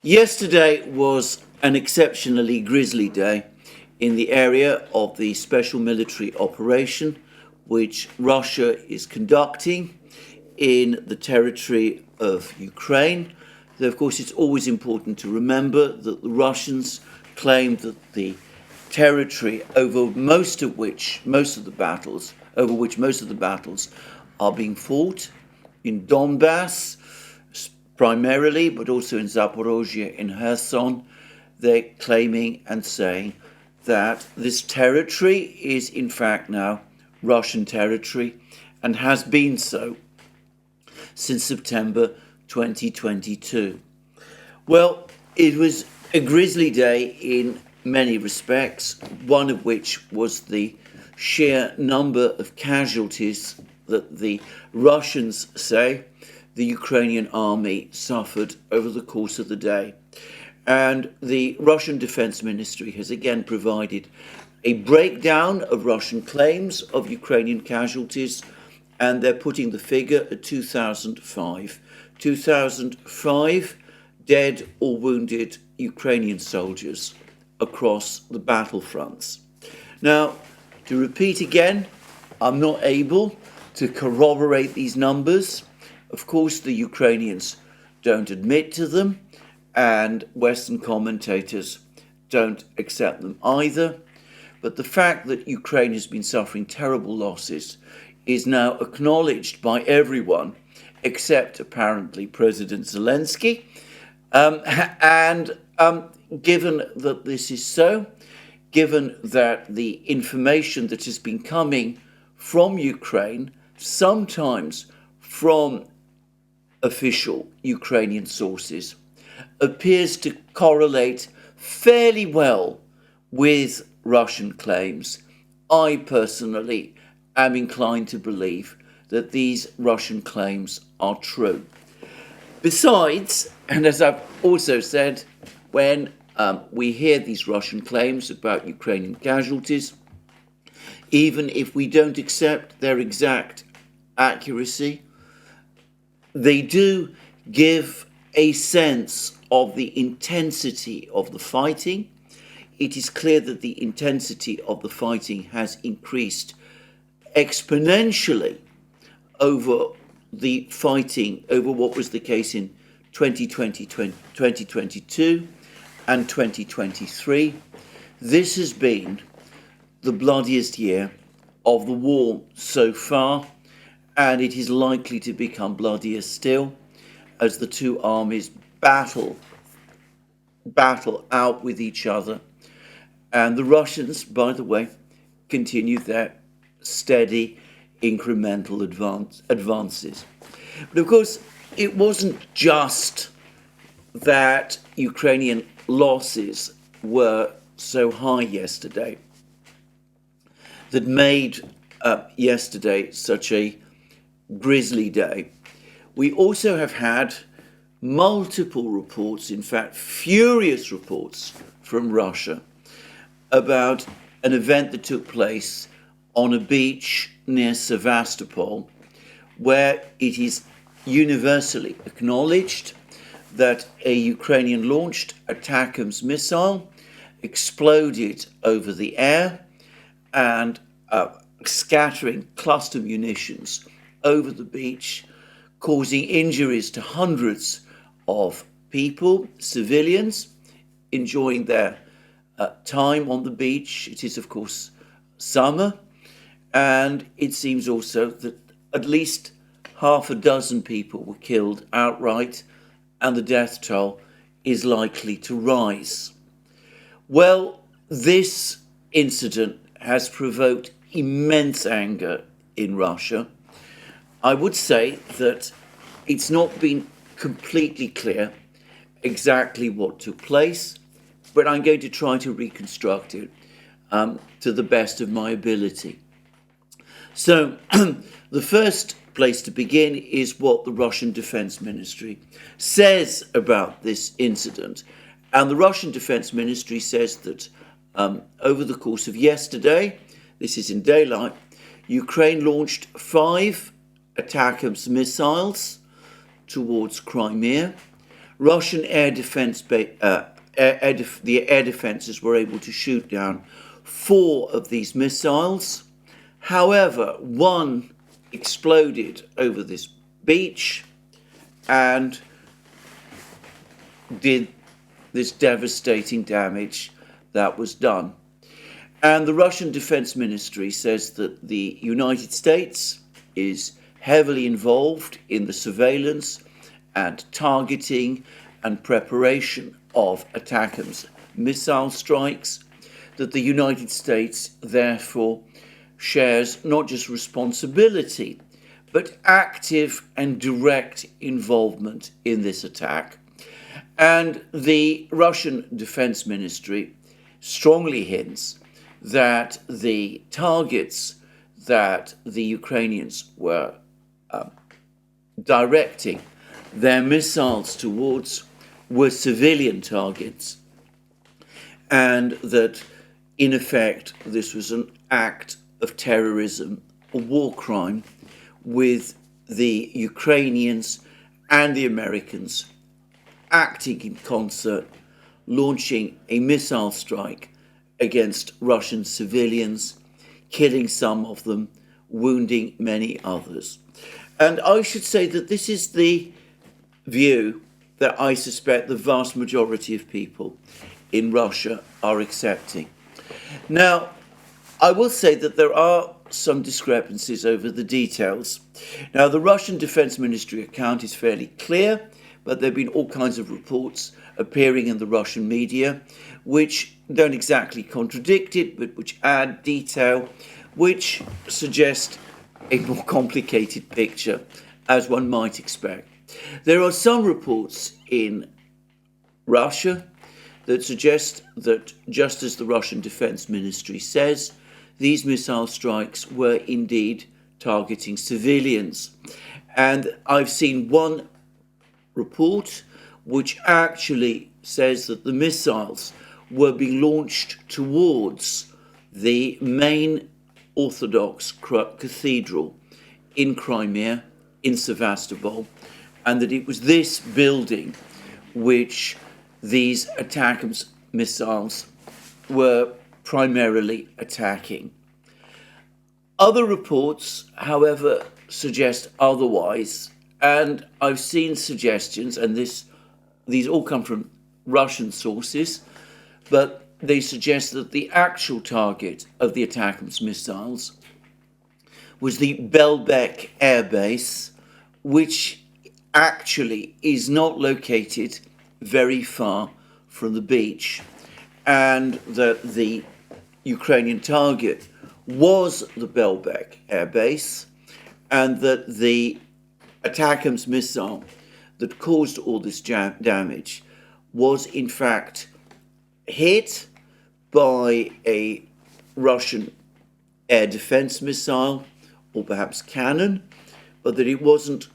Yesterday was an exceptionally grisly day in the area of the special military operation which Russia is conducting in the territory of Ukraine. Though, of course, it's always important to remember that the Russians claim that the territory over which most of the battles are being fought in Donbass, primarily, but also in Zaporozhye, in Kherson, they're claiming and saying that this territory is in fact now Russian territory and has been so since September 2022. Well, it was a grisly day in many respects, one of which was the sheer number of casualties that the Russians say the Ukrainian army suffered over the course of the day. And the Russian Defense Ministry has again provided a breakdown of Russian claims of Ukrainian casualties, and they're putting the figure at 2005. 2005 dead or wounded Ukrainian soldiers across the battlefronts. Now, to repeat again, I'm not able to corroborate these numbers. Of course, the Ukrainians don't admit to them, and Western commentators don't accept them either. But the fact that Ukraine has been suffering terrible losses is now acknowledged by everyone, except apparently President Zelensky. Given that this is so, given that the information that has been coming from Ukraine, sometimes from official Ukrainian sources, appears to correlate fairly well with Russian claims, I personally am inclined to believe that these Russian claims are true. Besides, and as I've also said, when we hear these Russian claims about Ukrainian casualties, even if we don't accept their exact accuracy, they do give a sense of the intensity of the fighting. It is clear that the intensity of the fighting has increased exponentially over the fighting, over what was the case in 2020, 2022 and 2023. This has been the bloodiest year of the war so far, and it is likely to become bloodier still as the two armies battle out with each other. And the Russians, by the way, continue their steady incremental advances. But of course, it wasn't just that Ukrainian losses were so high yesterday that made yesterday such a grisly day. We also have had multiple reports, in fact, furious reports from Russia about an event that took place on a beach near Sevastopol, where it is universally acknowledged that a Ukrainian-launched ATACMS missile exploded over the air and scattering cluster munitions over the beach, causing injuries to hundreds of people, civilians, enjoying their time on the beach. It is, of course, summer, and it seems also that at least half a dozen people were killed outright, and the death toll is likely to rise. Well, this incident has provoked immense anger in Russia. I would say that it's not been completely clear exactly what took place, but I'm going to try to reconstruct it to the best of my ability. So the first place to begin is what the Russian Defense Ministry says about this incident. And the Russian Defense Ministry says that over the course of yesterday, this is in daylight, Ukraine launched 5 ATACMS missiles towards Crimea. Russian air defense, the air defenses were able to shoot down 4 of these missiles. However, one exploded over this beach and did this devastating damage that was done. And the Russian Defense Ministry says that the United States is heavily involved in the surveillance and targeting and preparation of ATACMS missile strikes, that the United States therefore shares not just responsibility, but active and direct involvement in this attack. And the Russian Defense Ministry strongly hints that the targets that the Ukrainians were directing their missiles towards were civilian targets, and that, in effect, this was an act of terrorism, a war crime, with the Ukrainians and the Americans acting in concert, launching a missile strike against Russian civilians, killing some of them, wounding many others. And I should say that this is the view that I suspect the vast majority of people in Russia are accepting. Now, I will say that there are some discrepancies over the details. Now, the Russian Defense Ministry account is fairly clear, but there have been all kinds of reports appearing in the Russian media which don't exactly contradict it, but which add detail, which suggest a more complicated picture, as one might expect. There are some reports in Russia that suggest that, just as the Russian Defense Ministry says, these missile strikes were indeed targeting civilians. And I've seen one report which actually says that the missiles were being launched towards the main Orthodox cathedral in Crimea, in Sevastopol, and that it was this building which these ATACMS missiles were primarily attacking. Other reports, however, suggest otherwise, and I've seen suggestions, and these all come from Russian sources, but they suggest that the actual target of the ATACMS missiles was the Belbek air base, which actually is not located very far from the beach, and that the Ukrainian target was the Belbek air base, and that the ATACMS missile that caused all this damage was in fact hit by a Russian air defense missile, or perhaps cannon, but that it wasn't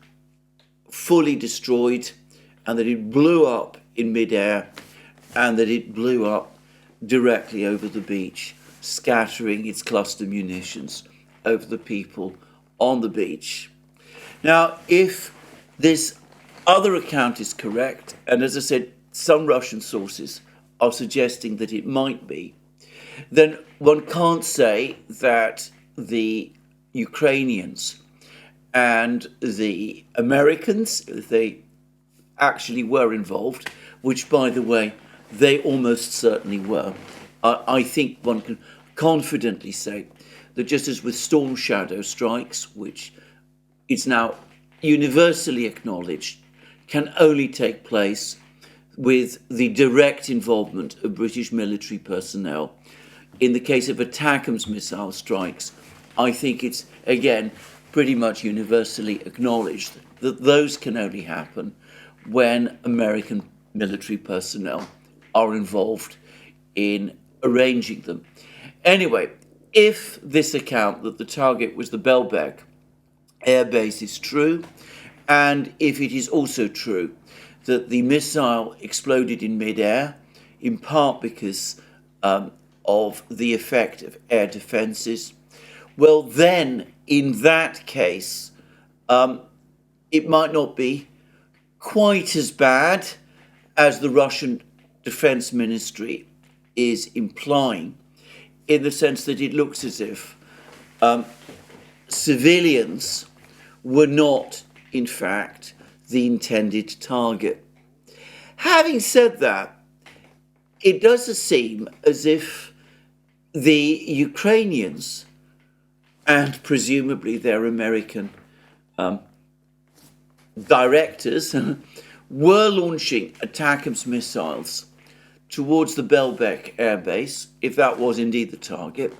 fully destroyed, and that it blew up in midair, and that it blew up directly over the beach, scattering its cluster munitions over the people on the beach. Now, if this other account is correct, and as I said, some Russian sources are suggesting that it might be, then one can't say that the Ukrainians and the Americans, if they actually were involved, which, by the way, they almost certainly were. I think one can confidently say that just as with Storm Shadow strikes, which is now universally acknowledged, can only take place with the direct involvement of British military personnel, in the case of ATACMS missile strikes, I think it's, again, pretty much universally acknowledged that those can only happen when American military personnel are involved in arranging them. Anyway, if this account that the target was the Belbek air base is true, and if it is also true that the missile exploded in midair, in part because of the effect of air defences, well then, in that case, it might not be quite as bad as the Russian Defense Ministry is implying, in the sense that it looks as if civilians were not, in fact, the intended target. Having said that, it does seem as if the Ukrainians, and presumably their American directors, were launching ATACMS missiles towards the Belbek air base, if that was indeed the target,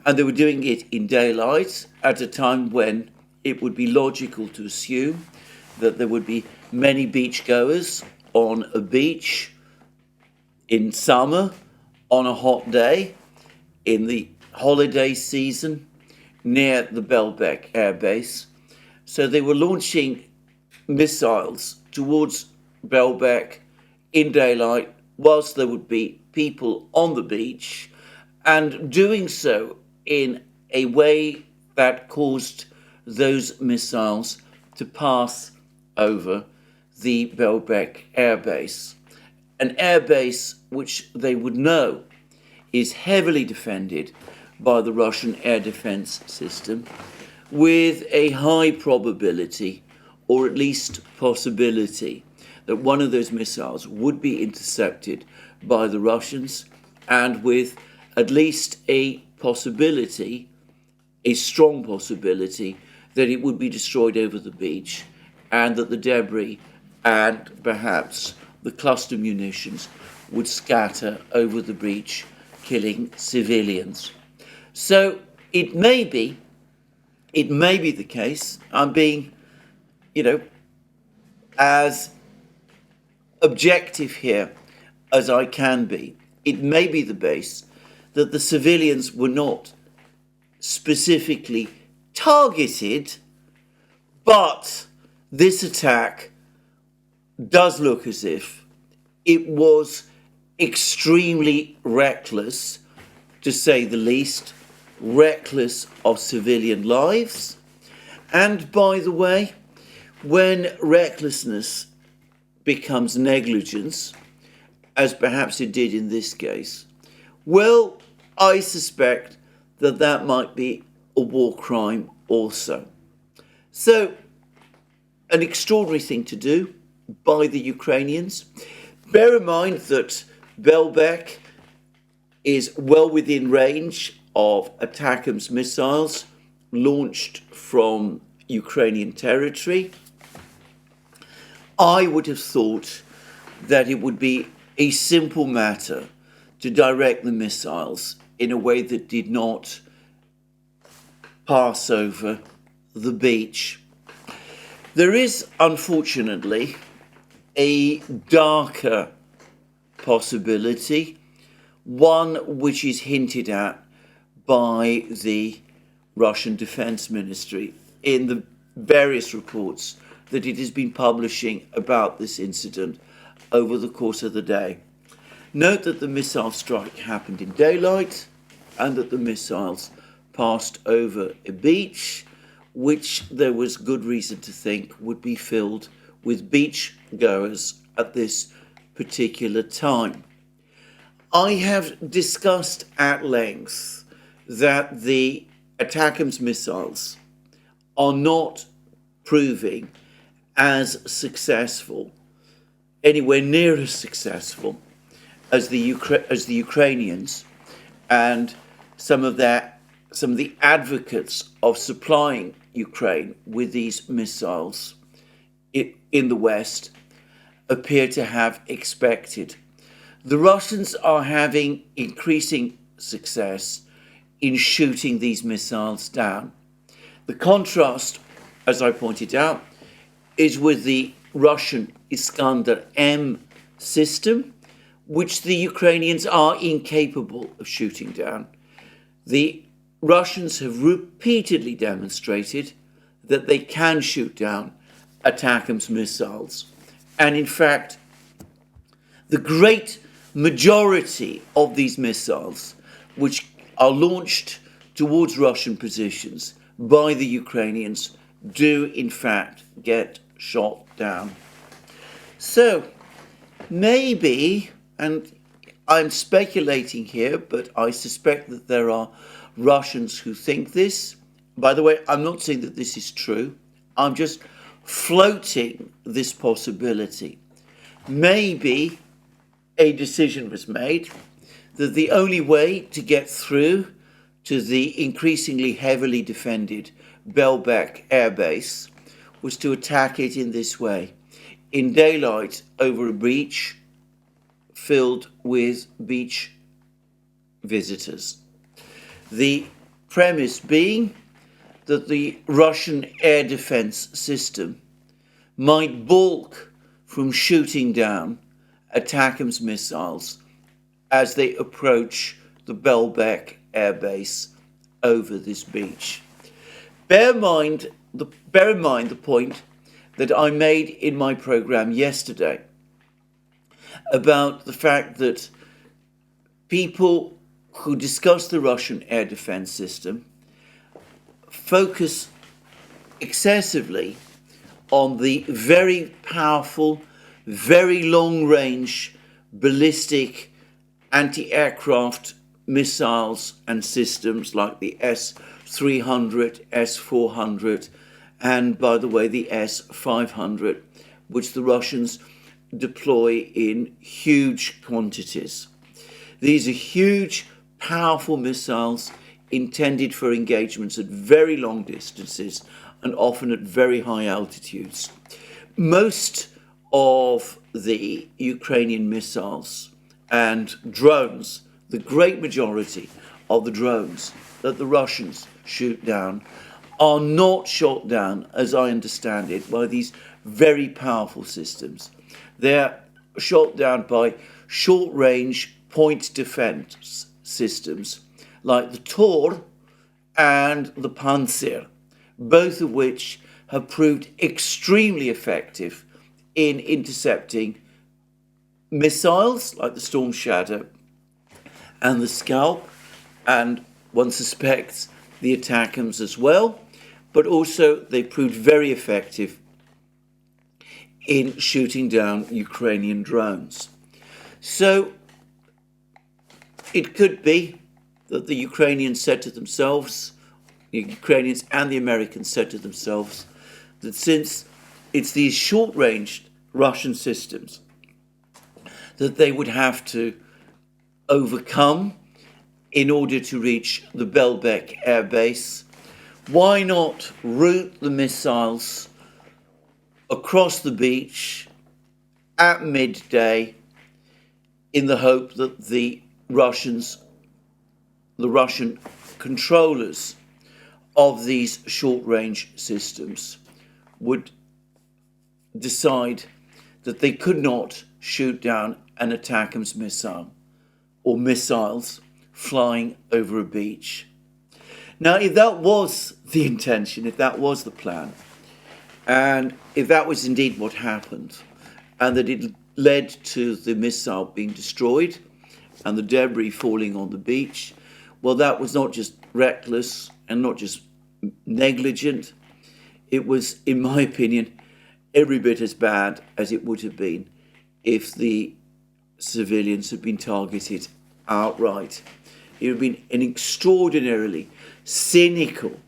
and they were doing it in daylight at a time when it would be logical to assume that there would be many beachgoers on a beach in summer, on a hot day, in the holiday season, near the Belbek air base. So they were launching missiles towards Belbek in daylight, whilst there would be people on the beach, and doing so in a way that caused those missiles to pass over the Belbek air base, an air base which they would know is heavily defended by the Russian air defense system, with a high probability, or at least possibility, that one of those missiles would be intercepted by the Russians, and with at least a possibility, a strong possibility, that it would be destroyed over the beach, and that the debris and perhaps the cluster munitions would scatter over the beach, killing civilians. So it may be the case, I'm being, as objective here as I can be, it may be the case that the civilians were not specifically targeted, but this attack does look as if it was extremely reckless, to say the least, reckless of civilian lives. And by the way, when recklessness becomes negligence, as perhaps it did in this case, well, I suspect that that might be a war crime also. So, an extraordinary thing to do by the Ukrainians. Bear in mind that Belbek is well within range of ATACMS missiles launched from Ukrainian territory. I would have thought that it would be a simple matter to direct the missiles in a way that did not pass over the beach. There is, unfortunately, a darker possibility, one which is hinted at by the Russian Defense Ministry in the various reports that it has been publishing about this incident over the course of the day. Note that the missile strike happened in daylight and that the missiles passed over a beach which there was good reason to think would be filled with beach goers at this particular time. I have discussed at length that the ATACMS missiles are not proving as successful, anywhere near as successful as the Ukrainians and some of the advocates of supplying Ukraine with these missiles in the West appear to have expected. The Russians are having increasing success in shooting these missiles down. The contrast, as I pointed out, is with the Russian Iskander-M system, which the Ukrainians are incapable of shooting down. The Russians have repeatedly demonstrated that they can shoot down ATACMS missiles. And in fact, the great majority of these missiles, which are launched towards Russian positions by the Ukrainians, do in fact get shot down. So, Maybe, and I'm speculating here, but I suspect that there are Russians who think this. By the way, I'm not saying that this is true. I'm just floating this possibility. Maybe a decision was made that the only way to get through to the increasingly heavily defended Belbek Air Base was to attack it in this way, in daylight over a beach filled with beach visitors. The premise being that the Russian air defense system might balk from shooting down ATACMS missiles as they approach the Belbek air base over this beach. Bear in mind the point that I made in my program yesterday about the fact that people who discuss the Russian air defense system focus excessively on the very powerful, very long-range ballistic anti-aircraft missiles and systems like the S-300, S-400, and, by the way, the S-500, which the Russians deploy in huge quantities. These are huge, powerful missiles intended for engagements at very long distances and often at very high altitudes. Most of the Ukrainian missiles and drones, the great majority of the drones that the Russians shoot down, are not shot down, as I understand it, by these very powerful systems. They're shot down by short-range point defense systems like the Tor and the Panzer, both of which have proved extremely effective in intercepting missiles like the Storm Shadow and the Scalp, and one suspects the ATACMS as well, but also they proved very effective in shooting down Ukrainian drones. So it could be that the Ukrainians said to themselves, the Ukrainians and the Americans said to themselves, that since it's these short-range Russian systems that they would have to overcome in order to reach the Belbek air base, why not route the missiles across the beach at midday in the hope that the Russian controllers of these short-range systems would decide that they could not shoot down an ATACMS missile or missiles flying over a beach. Now, if that was the intention, if that was the plan, and if that was indeed what happened, and that it led to the missile being destroyed and the debris falling on the beach, well, that was not just reckless and not just negligent. It was, in my opinion, every bit as bad as it would have been if the civilians had been targeted outright. It would have been an extraordinarily cynical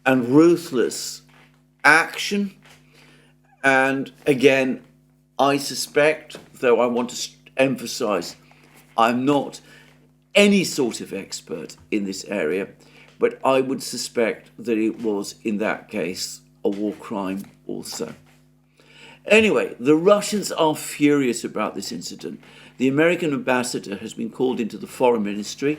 and ruthless action. And again, I suspect, though I want to emphasize, I'm not any sort of expert in this area, but I would suspect that it was, in that case, a war crime also. Anyway, the Russians are furious about this incident. The American ambassador has been called into the foreign ministry,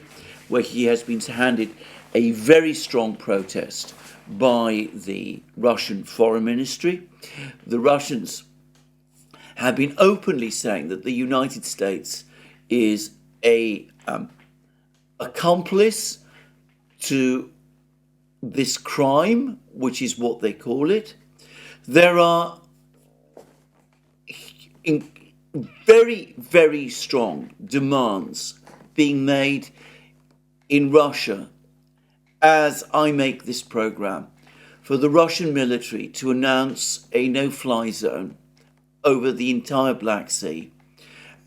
where he has been handed a very strong protest by the Russian foreign ministry. The Russians have been openly saying that the United States is a accomplice to this crime, which is what they call it. There are very, very strong demands being made in Russia as I make this program for the Russian military to announce a no-fly zone over the entire Black Sea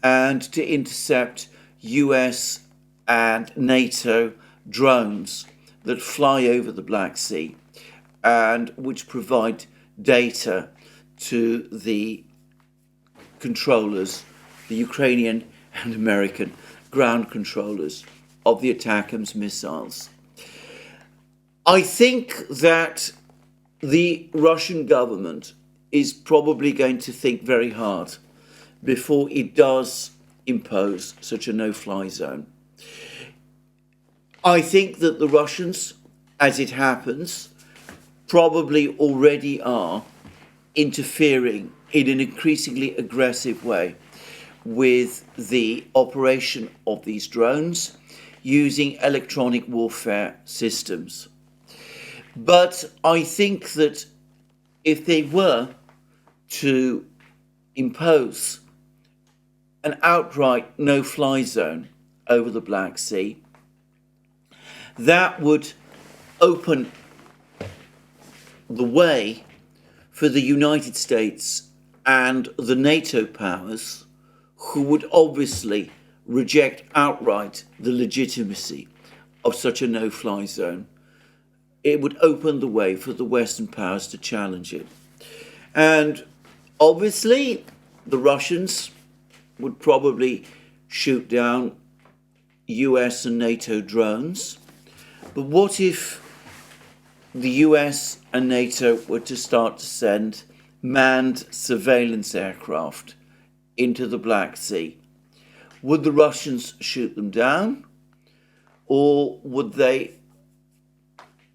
and to intercept US and NATO drones that fly over the Black Sea and which provide data to the controllers, the Ukrainian and American ground controllers of the ATACMS missiles. I think that the Russian government is probably going to think very hard before it does impose such a no-fly zone. I think that the Russians, as it happens, probably already are interfering in an increasingly aggressive way with the operation of these drones using electronic warfare systems. But I think that if they were to impose an outright no-fly zone over the Black Sea, that would open the way for the United States and the NATO powers, who would obviously reject outright the legitimacy of such a no-fly zone. It would open the way for the Western powers to challenge it. And obviously, the Russians would probably shoot down US and NATO drones. But what if the US and NATO were to start to send manned surveillance aircraft into the Black Sea? Would the Russians shoot them down, or would they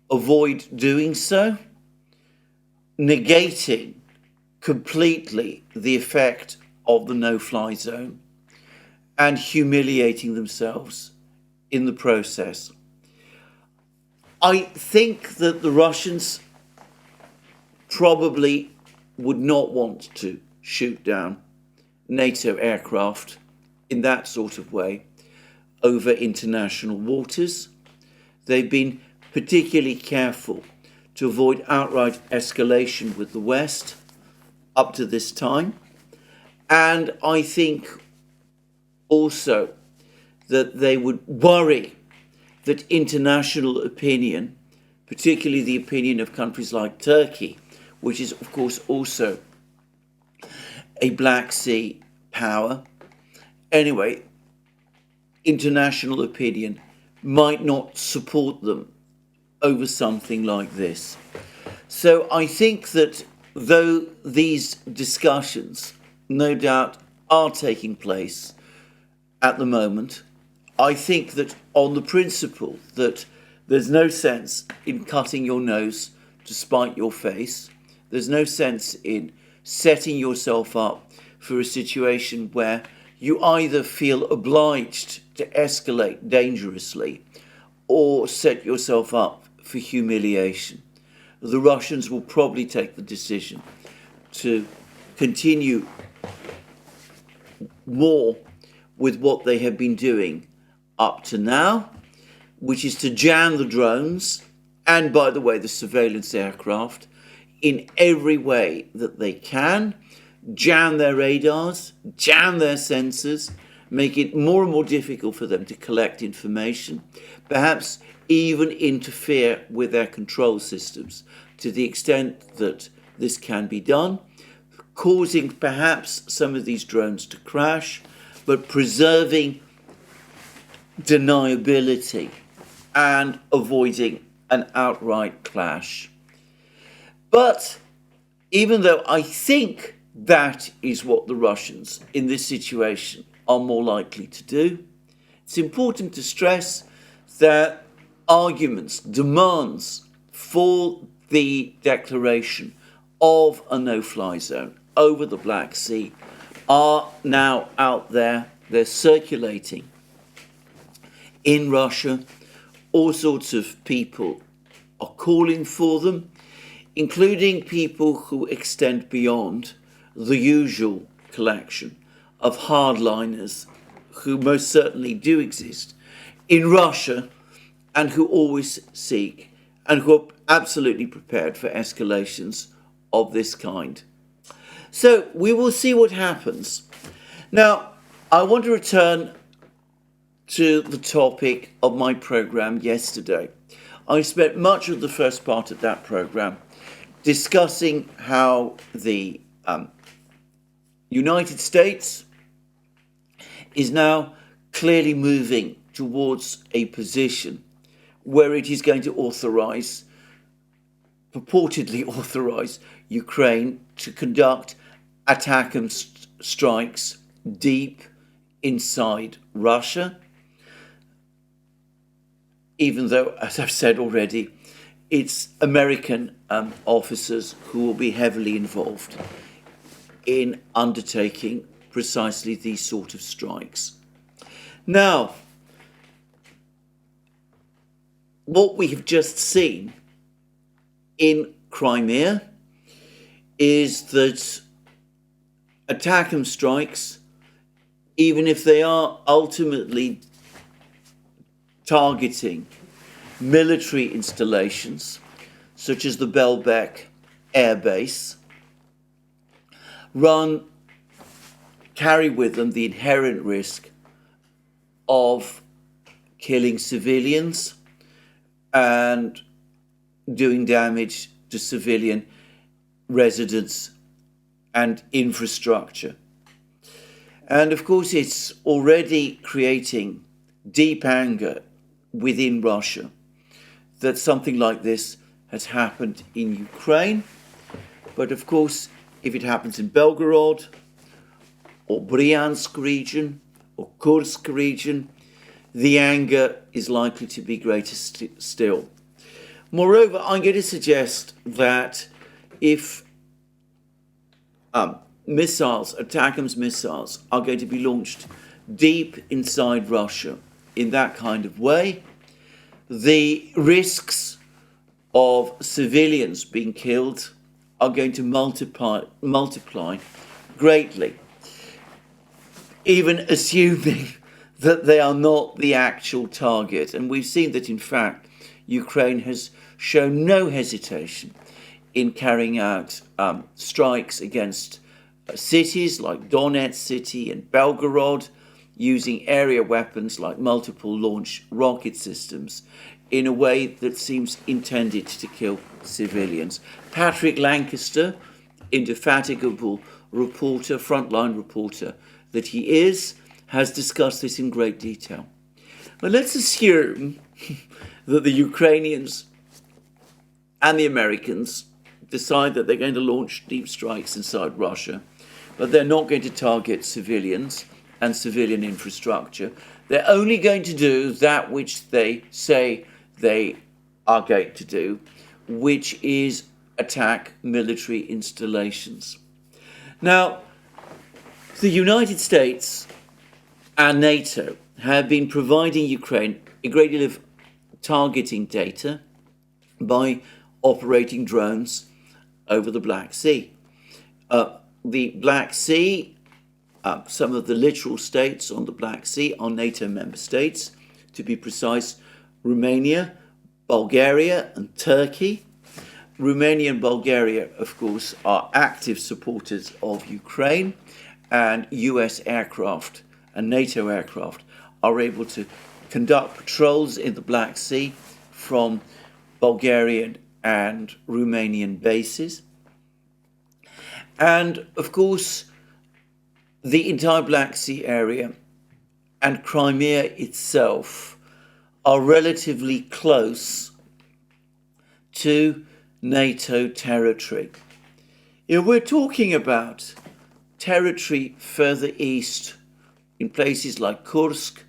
avoid doing so, negating completely the effect of the no-fly zone and humiliating themselves in the process? I think that the Russians probably would not want to shoot down NATO aircraft in that sort of way over international waters. They've been particularly careful to avoid outright escalation with the West up to this time. And I think also that they would worry that international opinion, particularly the opinion of countries like Turkey, which is of course also a Black Sea power, anyway, international opinion might not support them over something like this. So I think that though these discussions no doubt are taking place at the moment, I think that on the principle that there's no sense in cutting your nose to spite your face, there's no sense in setting yourself up for a situation where you either feel obliged to escalate dangerously or set yourself up for humiliation. The Russians will probably take the decision to continue more with what they have been doing up to now, which is to jam the drones and, by the way, the surveillance aircraft in every way that they can, jam their radars, jam their sensors, make it more and more difficult for them to collect information, perhaps even interfere with their control systems to the extent that this can be done, causing perhaps some of these drones to crash, but preserving deniability and avoiding an outright clash. But even though I think that is what the Russians in this situation are more likely to do, it's important to stress that arguments, demands for the declaration of a no-fly zone over the Black Sea are now out there. They're circulating in Russia. All sorts of people are calling for them, including people who extend beyond the usual collection of hardliners who most certainly do exist in Russia and who always seek and who are absolutely prepared for escalations of this kind. So we will see what happens. Now, I want to return to the topic of my programme yesterday. I spent much of the first part of that programme discussing how the United States is now clearly moving towards a position where it is going to purportedly authorize Ukraine to conduct ATACMS strikes deep inside Russia, even though, as I've said already, it's American officers who will be heavily involved in undertaking precisely these sort of strikes. Now, what we have just seen in Crimea is that ATACMS strikes, even if they are ultimately targeting military installations, such as the Belbek Air Base, carry with them the inherent risk of killing civilians and doing damage to civilian residents and infrastructure. And of course, it's already creating deep anger within Russia that something like this has happened in Ukraine. But of course, if it happens in Belgorod or Bryansk region or Kursk region, the anger is likely to be greater still. Moreover, I'm going to suggest that if ATACMS missiles are going to be launched deep inside Russia in that kind of way, the risks of civilians being killed are going to multiply greatly, even assuming that they are not the actual target. And we've seen that, in fact, Ukraine has shown no hesitation in carrying out strikes against cities like Donetsk city and Belgorod, using area weapons like multiple launch rocket systems in a way that seems intended to kill civilians. Patrick Lancaster, indefatigable reporter, frontline reporter that he is, has discussed this in great detail. But let's assume that the Ukrainians and the Americans decide that they're going to launch deep strikes inside Russia, but they're not going to target civilians and civilian infrastructure. They're only going to do that which they say they are going to do, which is attack military installations. Now, the United States and NATO have been providing Ukraine a great deal of targeting data by operating drones over the Black Sea. The Black Sea, some of the littoral states on the Black Sea are NATO member states, to be precise, Romania, Bulgaria and Turkey. Romania and Bulgaria, of course, are active supporters of Ukraine, and US aircraft and NATO aircraft are able to conduct patrols in the Black Sea from Bulgarian and Romanian bases. And of course, the entire Black Sea area and Crimea itself are relatively close to NATO territory. You know, we're talking about territory further east in places like Kursk,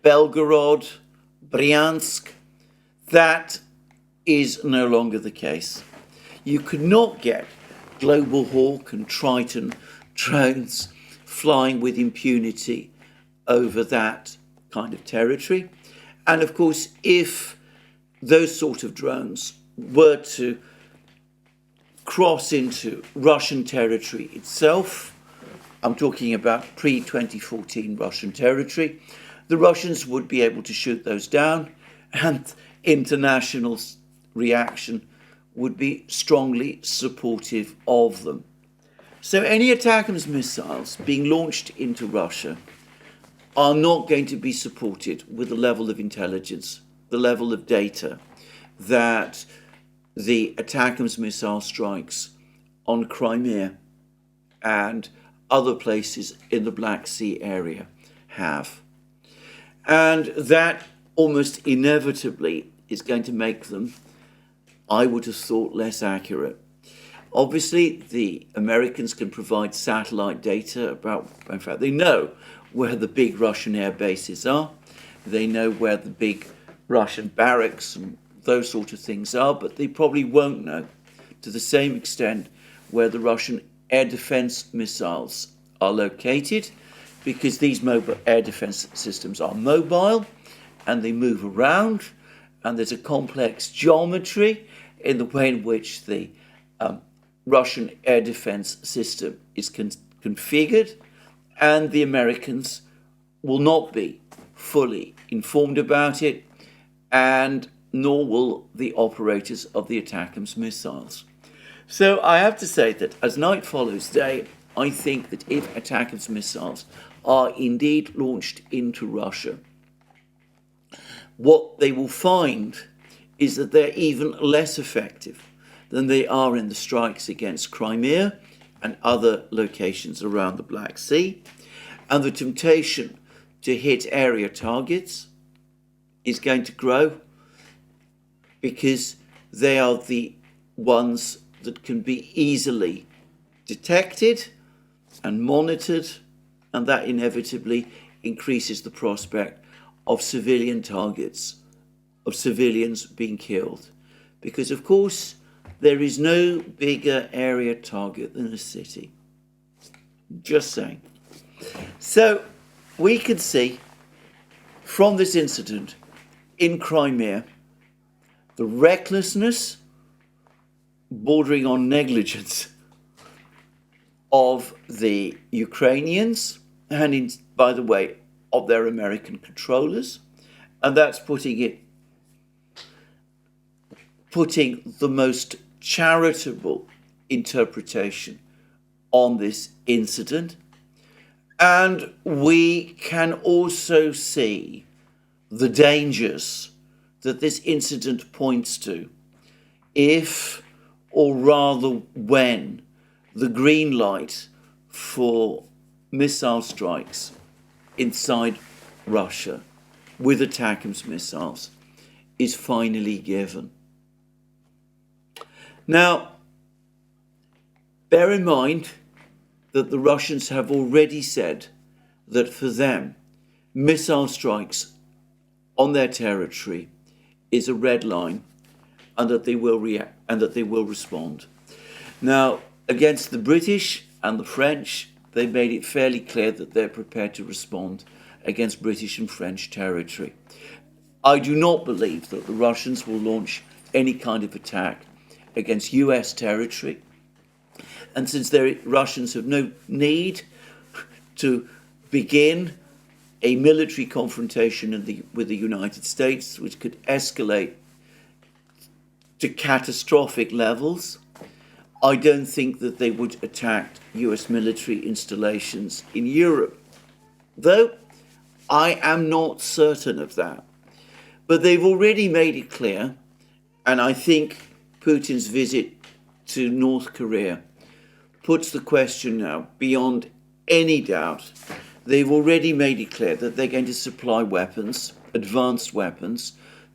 Belgorod, Bryansk. That is no longer the case. You could not get Global Hawk and Triton drones flying with impunity over that kind of territory. And of course, if those sort of drones were to cross into Russian territory itself, I'm talking about pre-2014 Russian territory, the Russians would be able to shoot those down, and international reaction would be strongly supportive of them. So any ATACMS missiles being launched into Russia are not going to be supported with the level of intelligence, the level of data that the ATACMS missile strikes on Crimea and other places in the Black Sea area have. And that almost inevitably is going to make them, I would have thought, less accurate. Obviously, the Americans can provide satellite data about, in fact, they know where the big Russian air bases are. They know where the big Russian barracks and those sort of things are, but they probably won't know to the same extent where the Russian air defense missiles are located, because these mobile air defense systems are mobile and they move around, and there's a complex geometry in the way in which the Russian air defense system is configured, and the Americans will not be fully informed about it, and nor will the operators of the ATACMS missiles. So I have to say that as night follows day, I think that if ATACMS missiles are indeed launched into Russia, what they will find is that they're even less effective than they are in the strikes against Crimea and other locations around the Black Sea. And the temptation to hit area targets is going to grow, because they are the ones that can be easily detected and monitored, and that inevitably increases the prospect of civilian targets, of civilians being killed. Because, of course, there is no bigger area target than a city. Just saying. So we can see from this incident in Crimea the recklessness bordering on negligence of the Ukrainians and, by the way, of their American controllers. And that's putting the most charitable interpretation on this incident. And we can also see the dangers that this incident points to if, or rather when, the green light for missile strikes inside Russia with ATACMS missiles is finally given. Now, bear in mind that the Russians have already said that for them, missile strikes on their territory is a red line, and that they will react and that they will respond. Now, against the British and the French, they made it fairly clear that they're prepared to respond against British and French territory. I do not believe that the Russians will launch any kind of attack against US territory. And since the Russians have no need to begin a military confrontation with the United States, which could escalate to catastrophic levels, I don't think that they would attack US military installations in Europe. Though I am not certain of that. But they've already made it clear, and I think Putin's visit to North Korea puts the question now beyond any doubt. They've already made it clear that they're going to supply weapons, advanced weapons,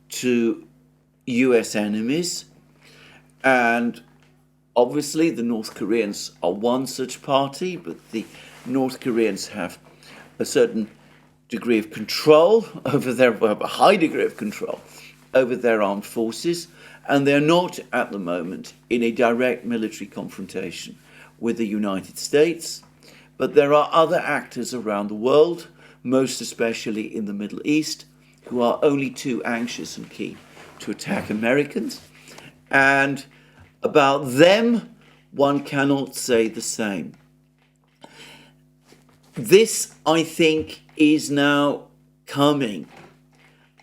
to US enemies. And obviously the North Koreans are one such party, but the North Koreans have a certain degree of control over a high degree of control over their armed forces, and they're not at the moment in a direct military confrontation with the United States. But there are other actors around the world, most especially in the Middle East, who are only too anxious and keen to attack Americans. And about them, one cannot say the same. This, I think, is now coming.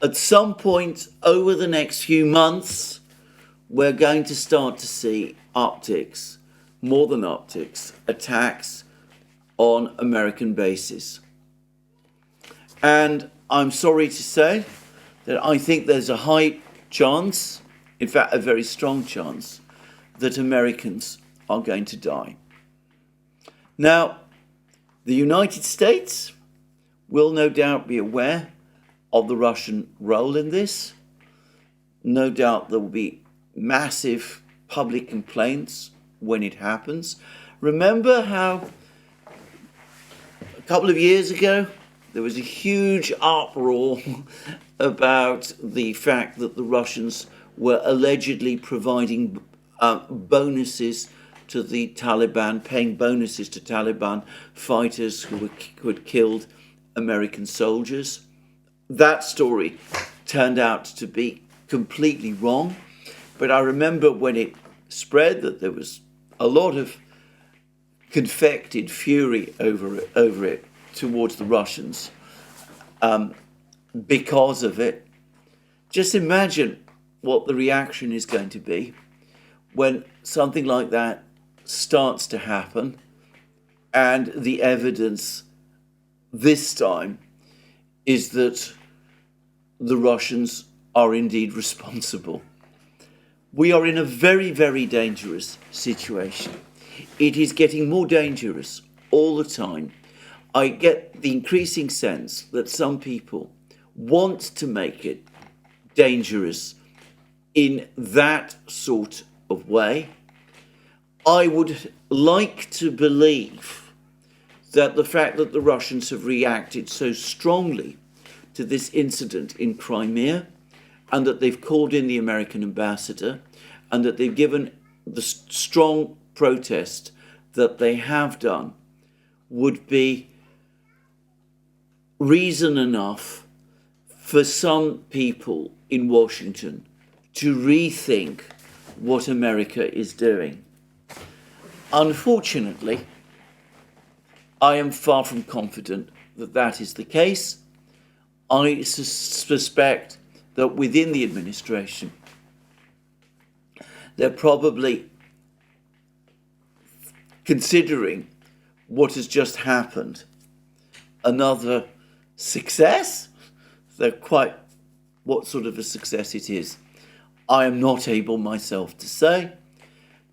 At some point over the next few months, we're going to start to see upticks more than optics, attacks on American bases. And I'm sorry to say that I think there's a high chance, in fact, a very strong chance, that Americans are going to die. Now, the United States will no doubt be aware of the Russian role in this. No doubt there will be massive public complaints when it happens. Remember how a couple of years ago there was a huge uproar about the fact that the Russians were allegedly providing bonuses to the Taliban, paying bonuses to Taliban fighters who had killed American soldiers. That story turned out to be completely wrong, but I remember when it spread that there was a lot of confected fury over it towards the Russians because of it. Just imagine what the reaction is going to be when something like that starts to happen, and the evidence this time is that the Russians are indeed responsible. We are in a very, very dangerous situation. It is getting more dangerous all the time. I get the increasing sense that some people want to make it dangerous in that sort of way. I would like to believe that the fact that the Russians have reacted so strongly to this incident in Crimea, and that they've called in the American ambassador, and that they've given the strong protest that they have done, would be reason enough for some people in Washington to rethink what America is doing. Unfortunately, I am far from confident that that is the case. I suspect that within the administration, they're probably considering what has just happened another success. They're quite what sort of a success it is, I am not able myself to say,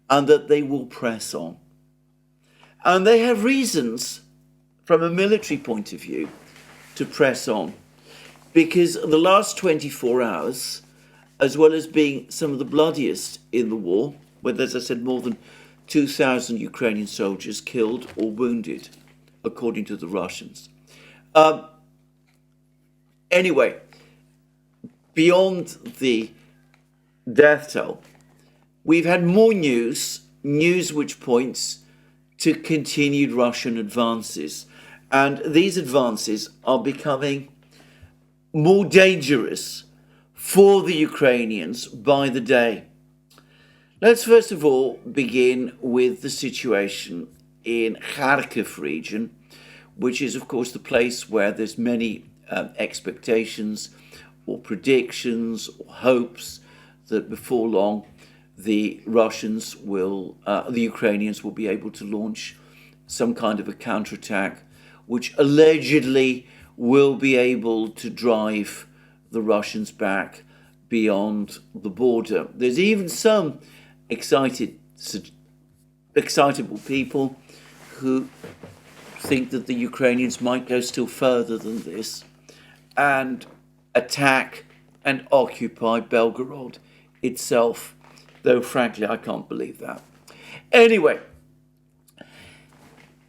and that they will press on. And they have reasons from a military point of view to press on, because the last 24 hours, as well as being some of the bloodiest in the war, with, as I said, more than 2,000 Ukrainian soldiers killed or wounded, according to the Russians. Anyway, beyond the death toll, we've had more news which points to continued Russian advances. And these advances are becoming more dangerous for the Ukrainians by the day. Let's first of all begin with the situation in Kharkiv region, which is, of course, the place where there's many expectations or predictions or hopes that before long the Russians will, the Ukrainians will be able to launch some kind of a counterattack, which allegedly will be able to drive the Russians back beyond the border. There's even some excitable people who think that the Ukrainians might go still further than this and attack and occupy Belgorod itself, though frankly I can't believe that. Anyway,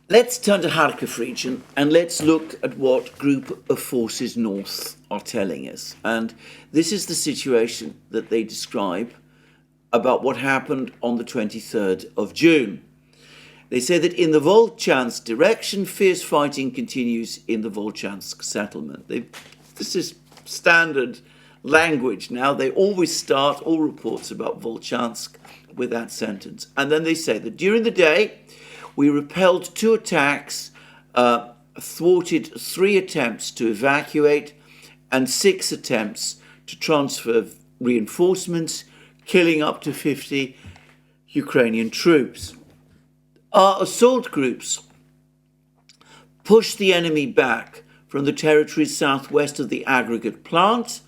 let's turn to Kharkiv region and let's look at what Group of Forces North are telling us. And this is the situation that they describe about what happened on the 23rd of June. They say that in the Volchansk direction, fierce fighting continues in the Volchansk settlement. This is standard language now. They always start all reports about Volchansk with that sentence. And then they say that during the day, we repelled 2 attacks, thwarted 3 attempts to evacuate, and 6 attempts to transfer reinforcements, killing up to 50 Ukrainian troops. Our assault groups pushed the enemy back from the territories southwest of the aggregate plant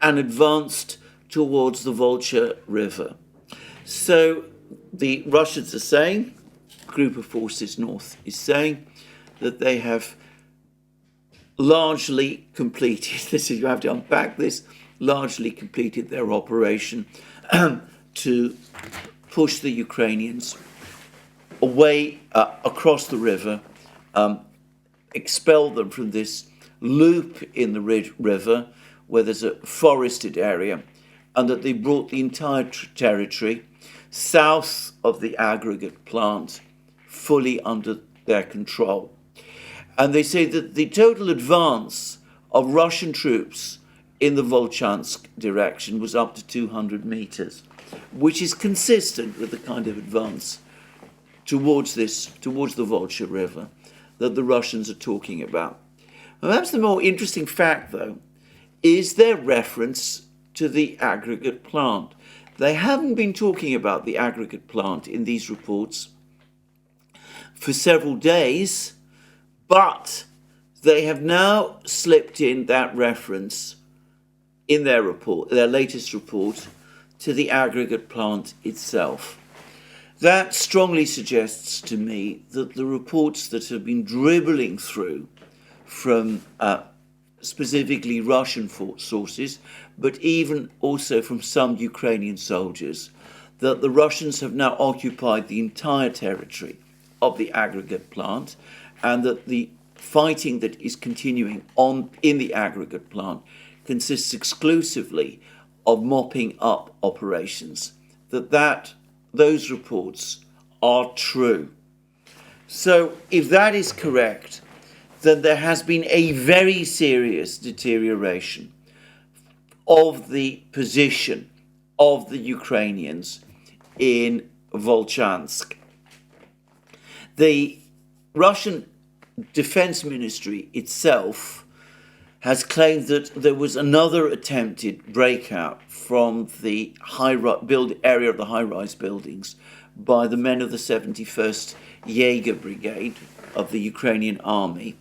and advanced towards the Volcha River. So the Russians are saying, Group of Forces North is saying, that they have largely completed, this is, you have to unpack this, largely completed their operation to push the Ukrainians away across the river, expel them from this loop in the river where there's a forested area, and that they brought the entire territory south of the aggregate plant fully under their control. And they say that the total advance of Russian troops in the Volchansk direction was up to 200 meters, which is consistent with the kind of advance towards the Volcha River that the Russians are talking about. Perhaps the more interesting fact, though, is their reference to the aggregate plant. They haven't been talking about the aggregate plant in these reports for several days, but they have now slipped in that reference in their report, their latest report, to the aggregate plant itself. That strongly suggests to me that the reports that have been dribbling through from specifically Russian sources, but even also from some Ukrainian soldiers, that the Russians have now occupied the entire territory of the aggregate plant, and that the fighting that is continuing in the aggregate plant consists exclusively of mopping up operations, those reports are true. So if that is correct, then there has been a very serious deterioration of the position of the Ukrainians in Volchansk. The Russian Defense Ministry itself has claimed that there was another attempted breakout from the area of the high-rise buildings by the men of the 71st Jaeger Brigade of the Ukrainian army,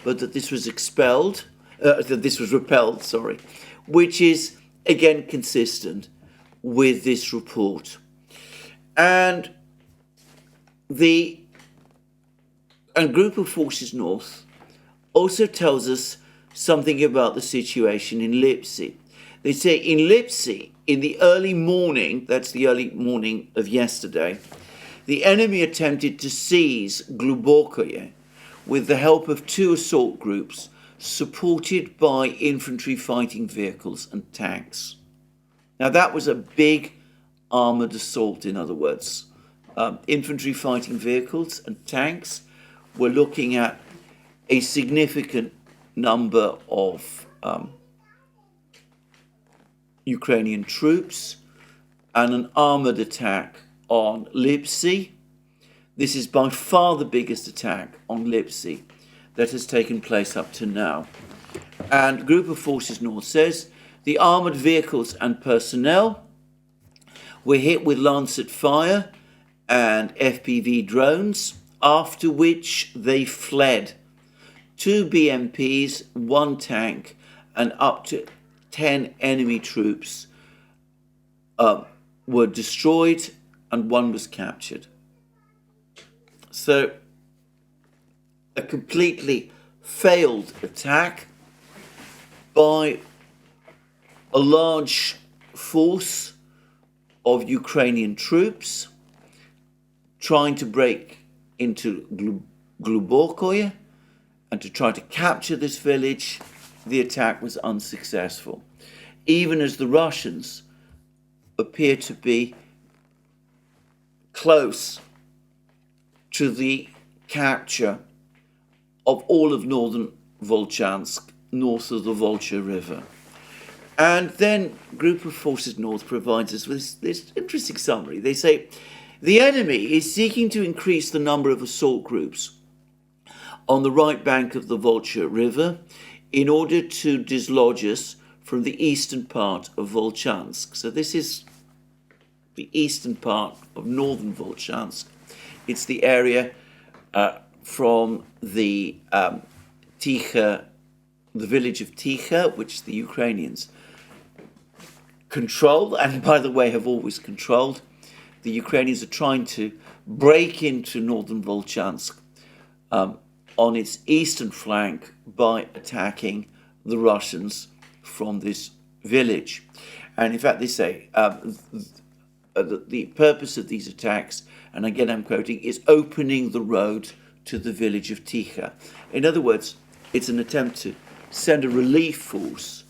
but that this was repelled, which is again consistent with this report. And Group of Forces North also tells us something about the situation in Lipsy. They say in Lipsy, in the early morning, that's the early morning of yesterday, the enemy attempted to seize Glubokoye with the help of 2 assault groups supported by infantry fighting vehicles and tanks. Now that was a big armoured assault, in other words. Infantry fighting vehicles and tanks. We're looking at a significant number of Ukrainian troops and an armoured attack on Lipsy. This is by far the biggest attack on Lipsy that has taken place up to now. And Group of Forces North says the armoured vehicles and personnel were hit with Lancet fire and FPV drones, after which they fled. 2 BMPs, 1 tank, and up to 10 enemy troops were destroyed, and 1 was captured. So, a completely failed attack by a large force of Ukrainian troops trying to break into Glubokoye and to try to capture this village. The attack was unsuccessful, even as the Russians appear to be close to the capture of all of northern Volchansk, north of the Volcha River. And then Group of Forces North provides us with this interesting summary. They say, the enemy is seeking to increase the number of assault groups on the right bank of the Volcha River in order to dislodge us from the eastern part of Volchansk. So this is the eastern part of northern Volchansk It's the area from the Tikha, the village of Tikha, which the Ukrainians control, and by the way have always controlled. The Ukrainians are trying to break into northern Volchansk on its eastern flank by attacking the Russians from this village. And in fact, they say the purpose of these attacks, and again I'm quoting, is opening the road to the village of Tikha. In other words, it's an attempt to send a relief force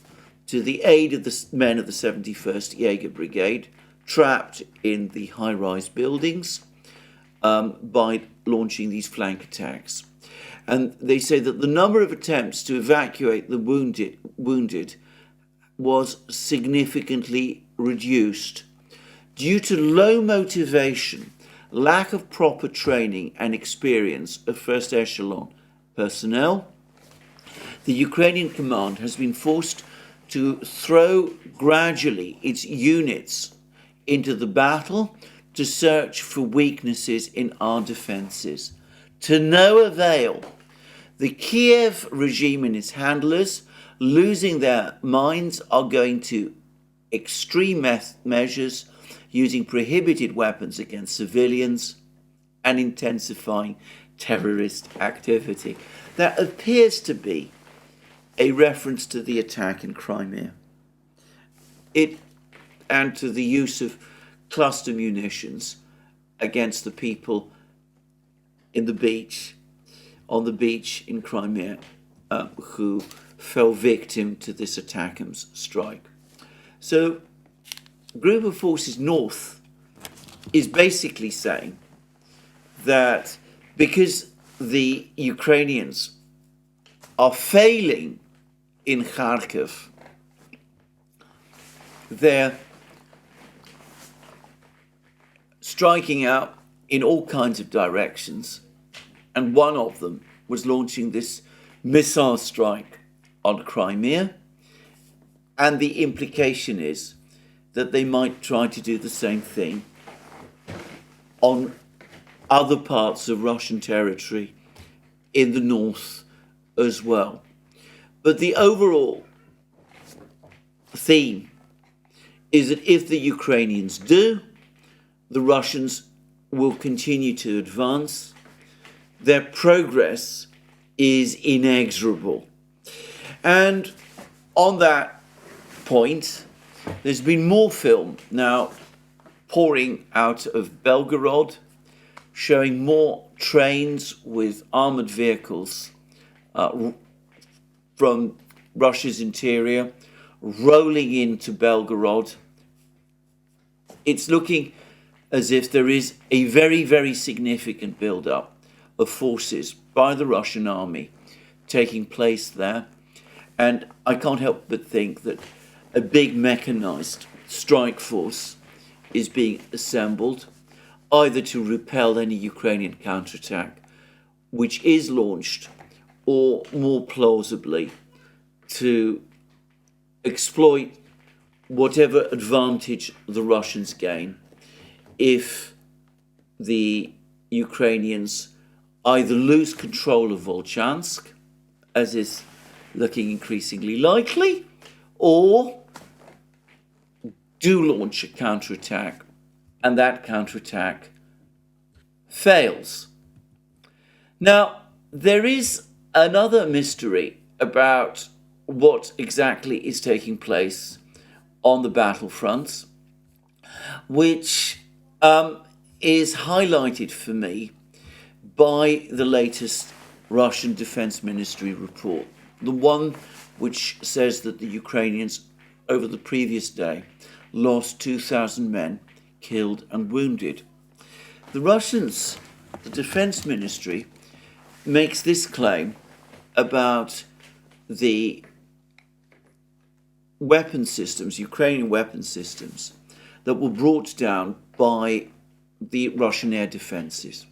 to the aid of the men of the 71st Jaeger Brigade, trapped in the high-rise buildings, by launching these flank attacks. And they say that the number of attempts to evacuate the wounded was significantly reduced due to low motivation, lack of proper training and experience of first echelon personnel. The Ukrainian command has been forced to throw gradually its units into the battle to search for weaknesses in our defences. To no avail. The Kiev regime and its handlers, losing their minds, are going to extreme measures, using prohibited weapons against civilians and intensifying terrorist activity. That appears to be a reference to the attack in Crimea. And to the use of cluster munitions against the people on the beach in Crimea who fell victim to this ATACMS strike. So, Group of Forces North is basically saying that because the Ukrainians are failing in Kharkiv, they're striking out in all kinds of directions, and one of them was launching this missile strike on Crimea, and the implication is that they might try to do the same thing on other parts of Russian territory in the north as well. But the overall theme is that if the Ukrainians do, the Russians will continue to advance. Their progress is inexorable. And on that point, there's been more film now pouring out of Belgorod, showing more trains with armoured vehicles from Russia's interior rolling into Belgorod. It's looking as if there is a very, very significant build-up of forces by the Russian army taking place there. And I can't help but think that a big mechanized strike force is being assembled, either to repel any Ukrainian counterattack, which is launched, or more plausibly, to exploit whatever advantage the Russians gain if the Ukrainians either lose control of Volchansk, as is looking increasingly likely, or do launch a counterattack, and that counterattack fails. Now, there is another mystery about what exactly is taking place on the battlefronts, which is highlighted for me by the latest Russian Defense Ministry report, the one which says that the Ukrainians over the previous day lost 2,000 men killed and wounded. The Russians, the Defense Ministry, makes this claim about the weapon systems, Ukrainian weapon systems, that were brought down by the Russian air defenses.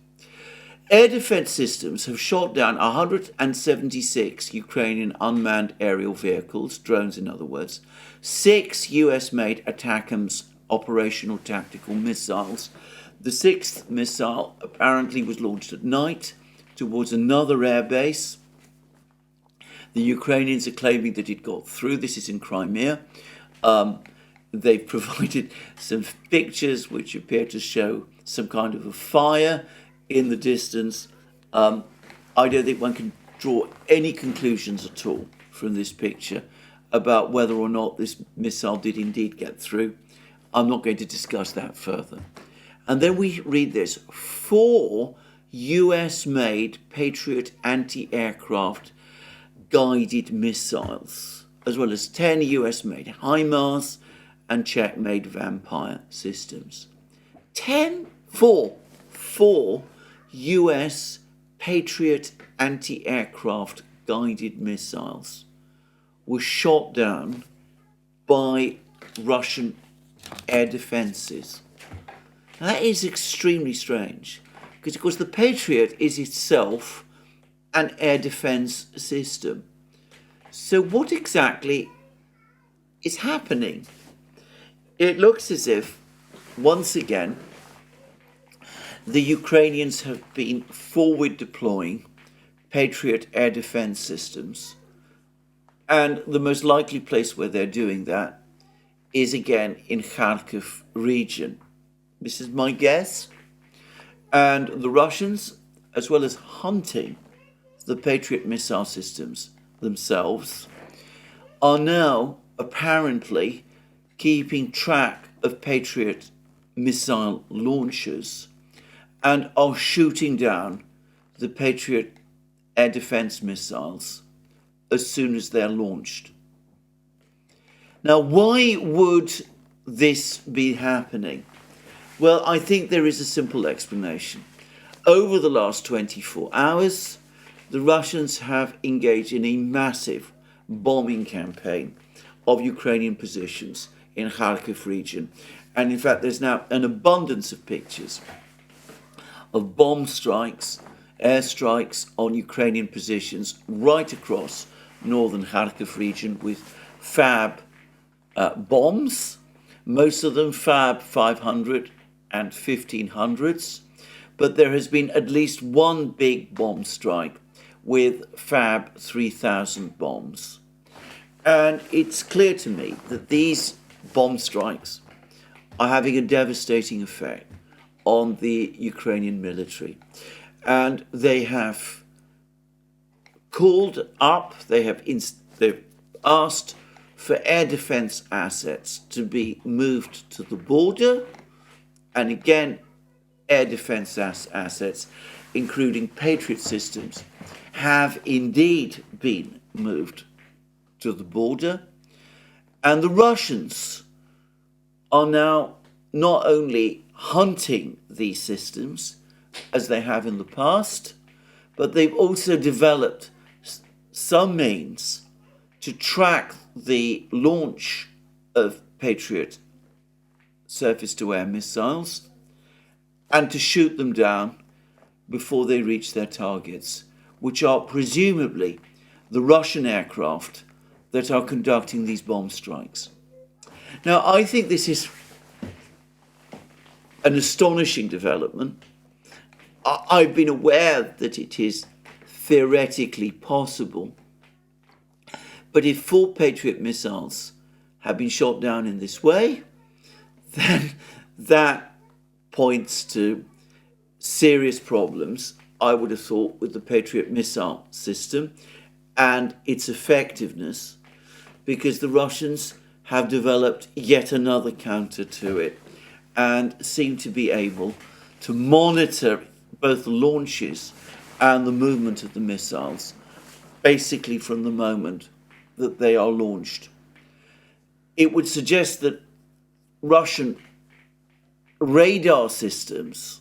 Air defense systems have shot down 176 Ukrainian unmanned aerial vehicles, drones in other words, 6 US-made ATACMS operational tactical missiles, The sixth missile apparently was launched at night towards another airbase. The Ukrainians are claiming that it got through. This is in Crimea. They've provided some pictures which appear to show some kind of a fire in the distance. I don't think one can draw any conclusions at all from this picture about whether or not this missile did indeed get through. I'm not going to discuss that further. And then we read this: 4 US-made Patriot anti-aircraft guided missiles, as well as 10 US-made HIMARS and Czech-made Vampire systems. 4 US Patriot anti-aircraft guided missiles were shot down by Russian air defences. Now, that is extremely strange, because of course the Patriot is itself an air defence system. So what exactly is happening? It looks as if, once again, the Ukrainians have been forward deploying Patriot air defence systems, and the most likely place where they're doing that is again in Kharkiv region. This is my guess. And the Russians, as well as hunting the Patriot missile systems themselves, are now apparently keeping track of Patriot missile launchers and are shooting down the Patriot air defense missiles as soon as they're launched. Now, why would this be happening? Well, I think there is a simple explanation. Over the last 24 hours, the Russians have engaged in a massive bombing campaign of Ukrainian positions in Kharkiv region. And in fact, there's now an abundance of pictures of bomb strikes, airstrikes on Ukrainian positions right across northern Kharkiv region with Fab bombs, most of them Fab 500 and 1500s, but there has been at least one big bomb strike with Fab 3000 bombs. And it's clear to me that these bomb strikes are having a devastating effect on the Ukrainian military. And they have called up, they've asked for air defense assets to be moved to the border. And again, air defense assets, including Patriot systems, have indeed been moved to the border. And the Russians are now not only hunting these systems, as they have in the past, but they've also developed some means to track the launch of Patriot surface-to-air missiles and to shoot them down before they reach their targets, which are presumably the Russian aircraft that are conducting these bomb strikes. Now, I think this is an astonishing development. I've been aware that it is theoretically possible, but if 4 Patriot missiles have been shot down in this way, then that points to serious problems, I would have thought, with the Patriot missile system and its effectiveness, because the Russians have developed yet another counter to it and seem to be able to monitor both the launches and the movement of the missiles, basically from the moment that they are launched. It would suggest that Russian radar systems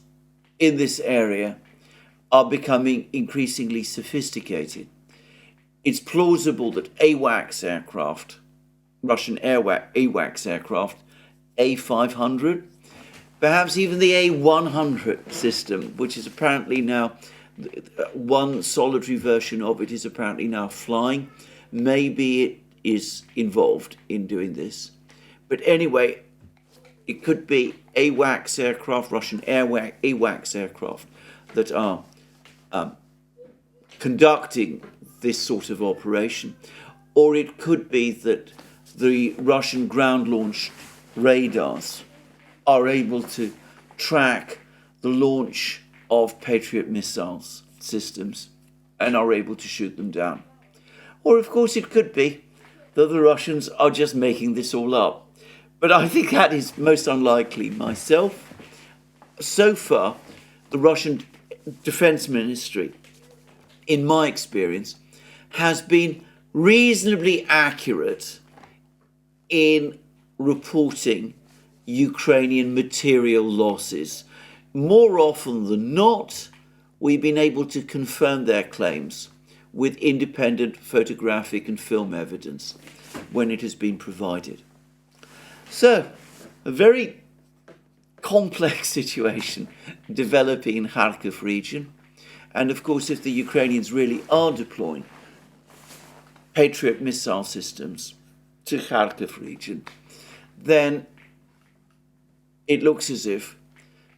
in this area are becoming increasingly sophisticated. It's plausible that AWACS aircraft, Russian AWACS aircraft, A500, perhaps even the A100 system, which is apparently now, one solitary version of it is apparently now flying. Maybe it is involved in doing this. But anyway, It could be AWACS aircraft, Russian AWACS aircraft that are conducting this sort of operation. Or it could be that the Russian ground launch radars are able to track the launch of Patriot missiles systems and are able to shoot them down. Or, of course, it could be that the Russians are just making this all up. But I think that is most unlikely myself. So far, the Russian Defense Ministry, in my experience, has been reasonably accurate in reporting Ukrainian material losses. More often than not, we've been able to confirm their claims with independent photographic and film evidence when it has been provided. So, a very complex situation developing in Kharkiv region. And of course, if the Ukrainians really are deploying Patriot missile systems to Kharkiv region, then it looks as if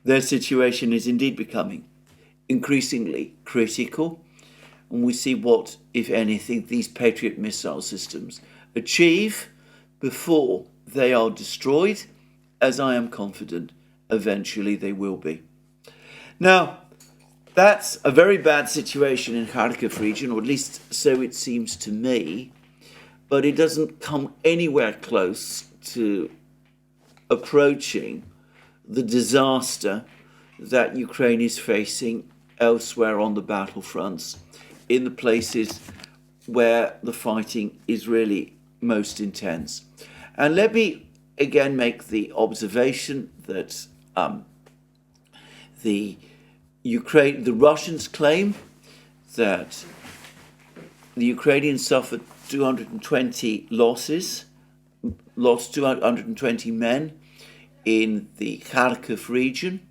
their situation is indeed becoming increasingly critical. And we see what, if anything, these Patriot missile systems achieve before they are destroyed, as I am confident eventually they will be. Now, that's a very bad situation in Kharkiv region, or at least so it seems to me, but it doesn't come anywhere close to approaching the disaster that Ukraine is facing elsewhere on the battlefronts, in the places where the fighting is really most intense. And let me again make the observation that the Russians claim that the Ukrainians suffered 220 losses, lost 220 men in the Kharkiv region.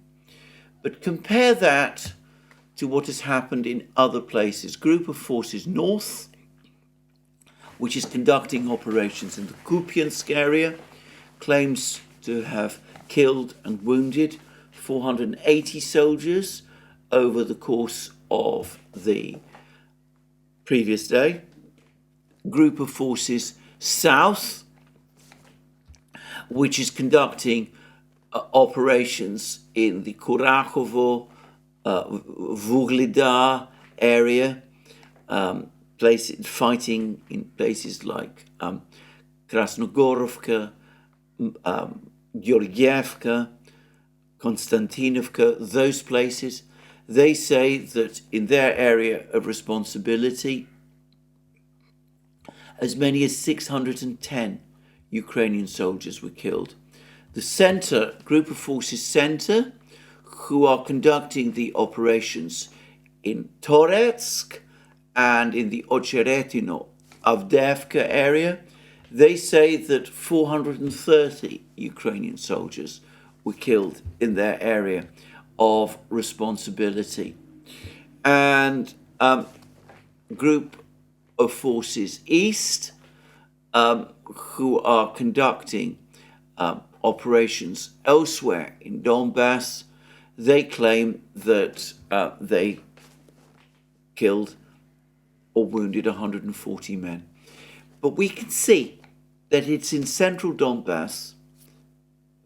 But compare that to what has happened in other places. Group of Forces North, which is conducting operations in the Kupiansk area, claims to have killed and wounded 480 soldiers over the course of the previous day. Group of Forces South, which is conducting operations in the Kurakovo, Vugleda area, fighting in places like Krasnogorovka, Georgievka, Konstantinovka, those places. They say that in their area of responsibility, as many as 610 Ukrainian soldiers were killed. The Center, Group of Forces Center, who are conducting the operations in Toretsk and in the Ocheretino, Avdiivka area, they say that 430 Ukrainian soldiers were killed in their area of responsibility. And Group of Forces East, who are conducting operations elsewhere in Donbass, they claim that they killed or wounded 140 men. But we can see that it's in central Donbass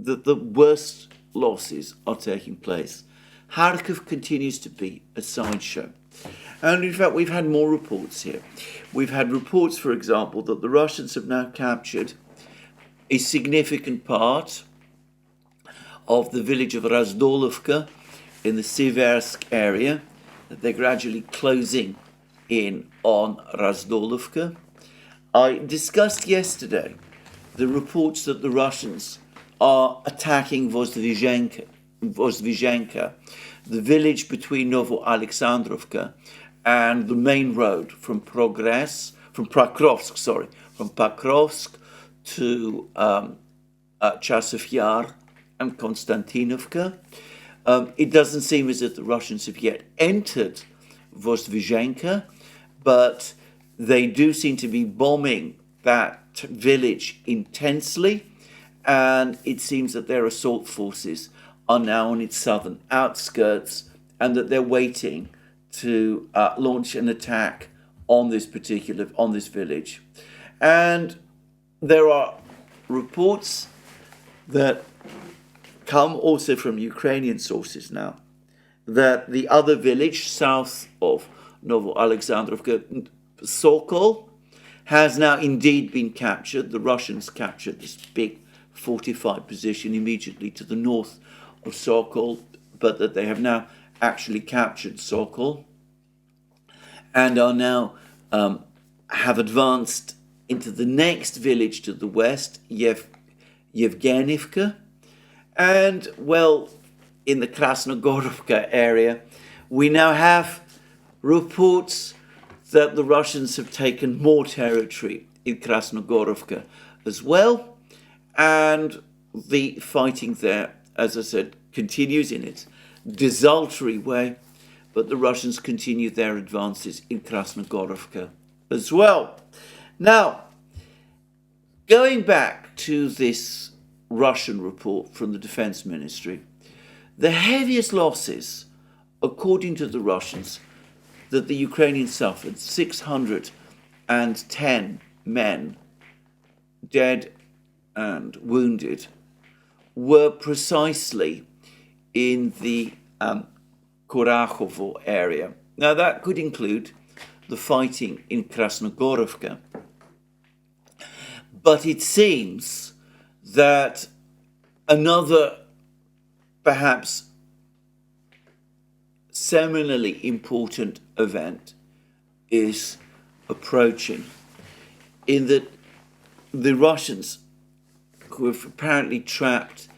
that the worst losses are taking place. Kharkiv continues to be a sideshow. And in fact, we've had more reports here. We've had reports, for example, that the Russians have now captured a significant part of the village of Razdolovka in the Siversk area, that they're gradually closing in on Razdolovka. I discussed yesterday the reports that the Russians are attacking Vozdvizhenka, the village between Novo-Alexandrovka and the main road from Pakrovsk to Chasov Yar and Konstantinovka. It doesn't seem as if the Russians have yet entered Vozdvizhenka, but they do seem to be bombing that village intensely, and it seems that their assault forces are now on its southern outskirts, and that they're waiting to launch an attack on this village. And there are reports that come also from Ukrainian sources now that the other village south of Novo-Alexandrovka, Sokol, has now indeed been captured. The Russians captured this big fortified position immediately to the north of Sokol, but that they have now actually captured Sokol and are now have advanced into the next village to the west, Yevgenivka. And, well, in the Krasnogorovka area, we now have reports that the Russians have taken more territory in Krasnogorovka as well. And the fighting there, as I said, continues in its desultory way, but the Russians continue their advances in Krasnogorovka as well. Now, going back to this Russian report from the Defense Ministry, the heaviest losses, according to the Russians, that the Ukrainians suffered, 610 men dead and wounded, were precisely in the Kurachovo area. Now that could include the fighting in Krasnogorovka, but it seems that another perhaps seminally important event is approaching, in that the Russians, who have apparently trapped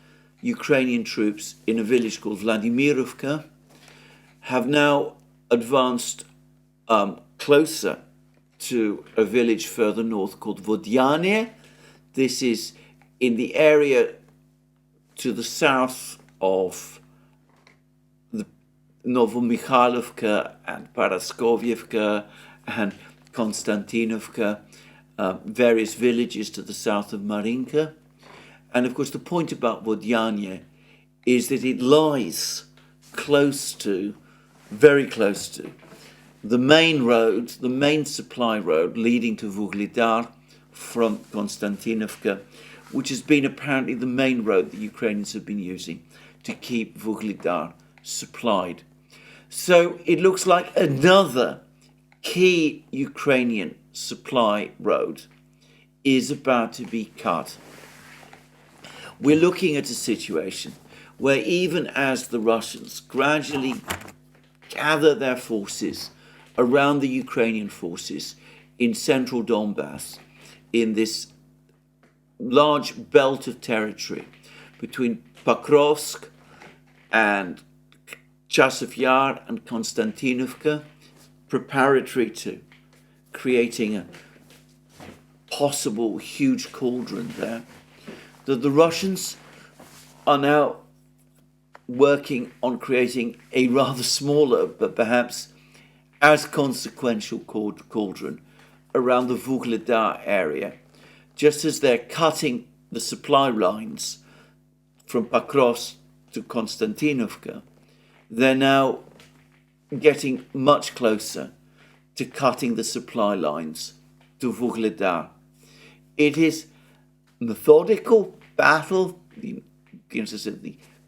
Ukrainian troops in a village called Vladimirovka, have now advanced closer to a village further north called Vodyane. This is in the area to the south of the Novomikhailovka and Paraskovievka and Konstantinovka, various villages to the south of Marinka. And of course the point about Vodyane is that it lies very close to the main road, the main supply road leading to Vuhledar from Konstantinovka, which has been apparently the main road the Ukrainians have been using to keep Vuhledar supplied. So it looks like another key Ukrainian supply road is about to be cut. We're looking at a situation where even as the Russians gradually gather their forces around the Ukrainian forces in central Donbass, in this large belt of territory between Pokrovsk and Chasov Yar and Konstantinovka, preparatory to creating a possible huge cauldron there, that the Russians are now working on creating a rather smaller but perhaps as consequential cauldron around the Vuhledar area, just as they're cutting the supply lines from Pokrovsk to Konstantinovka. They're now getting much closer to cutting the supply lines to Vuhledar. It is methodical battle. The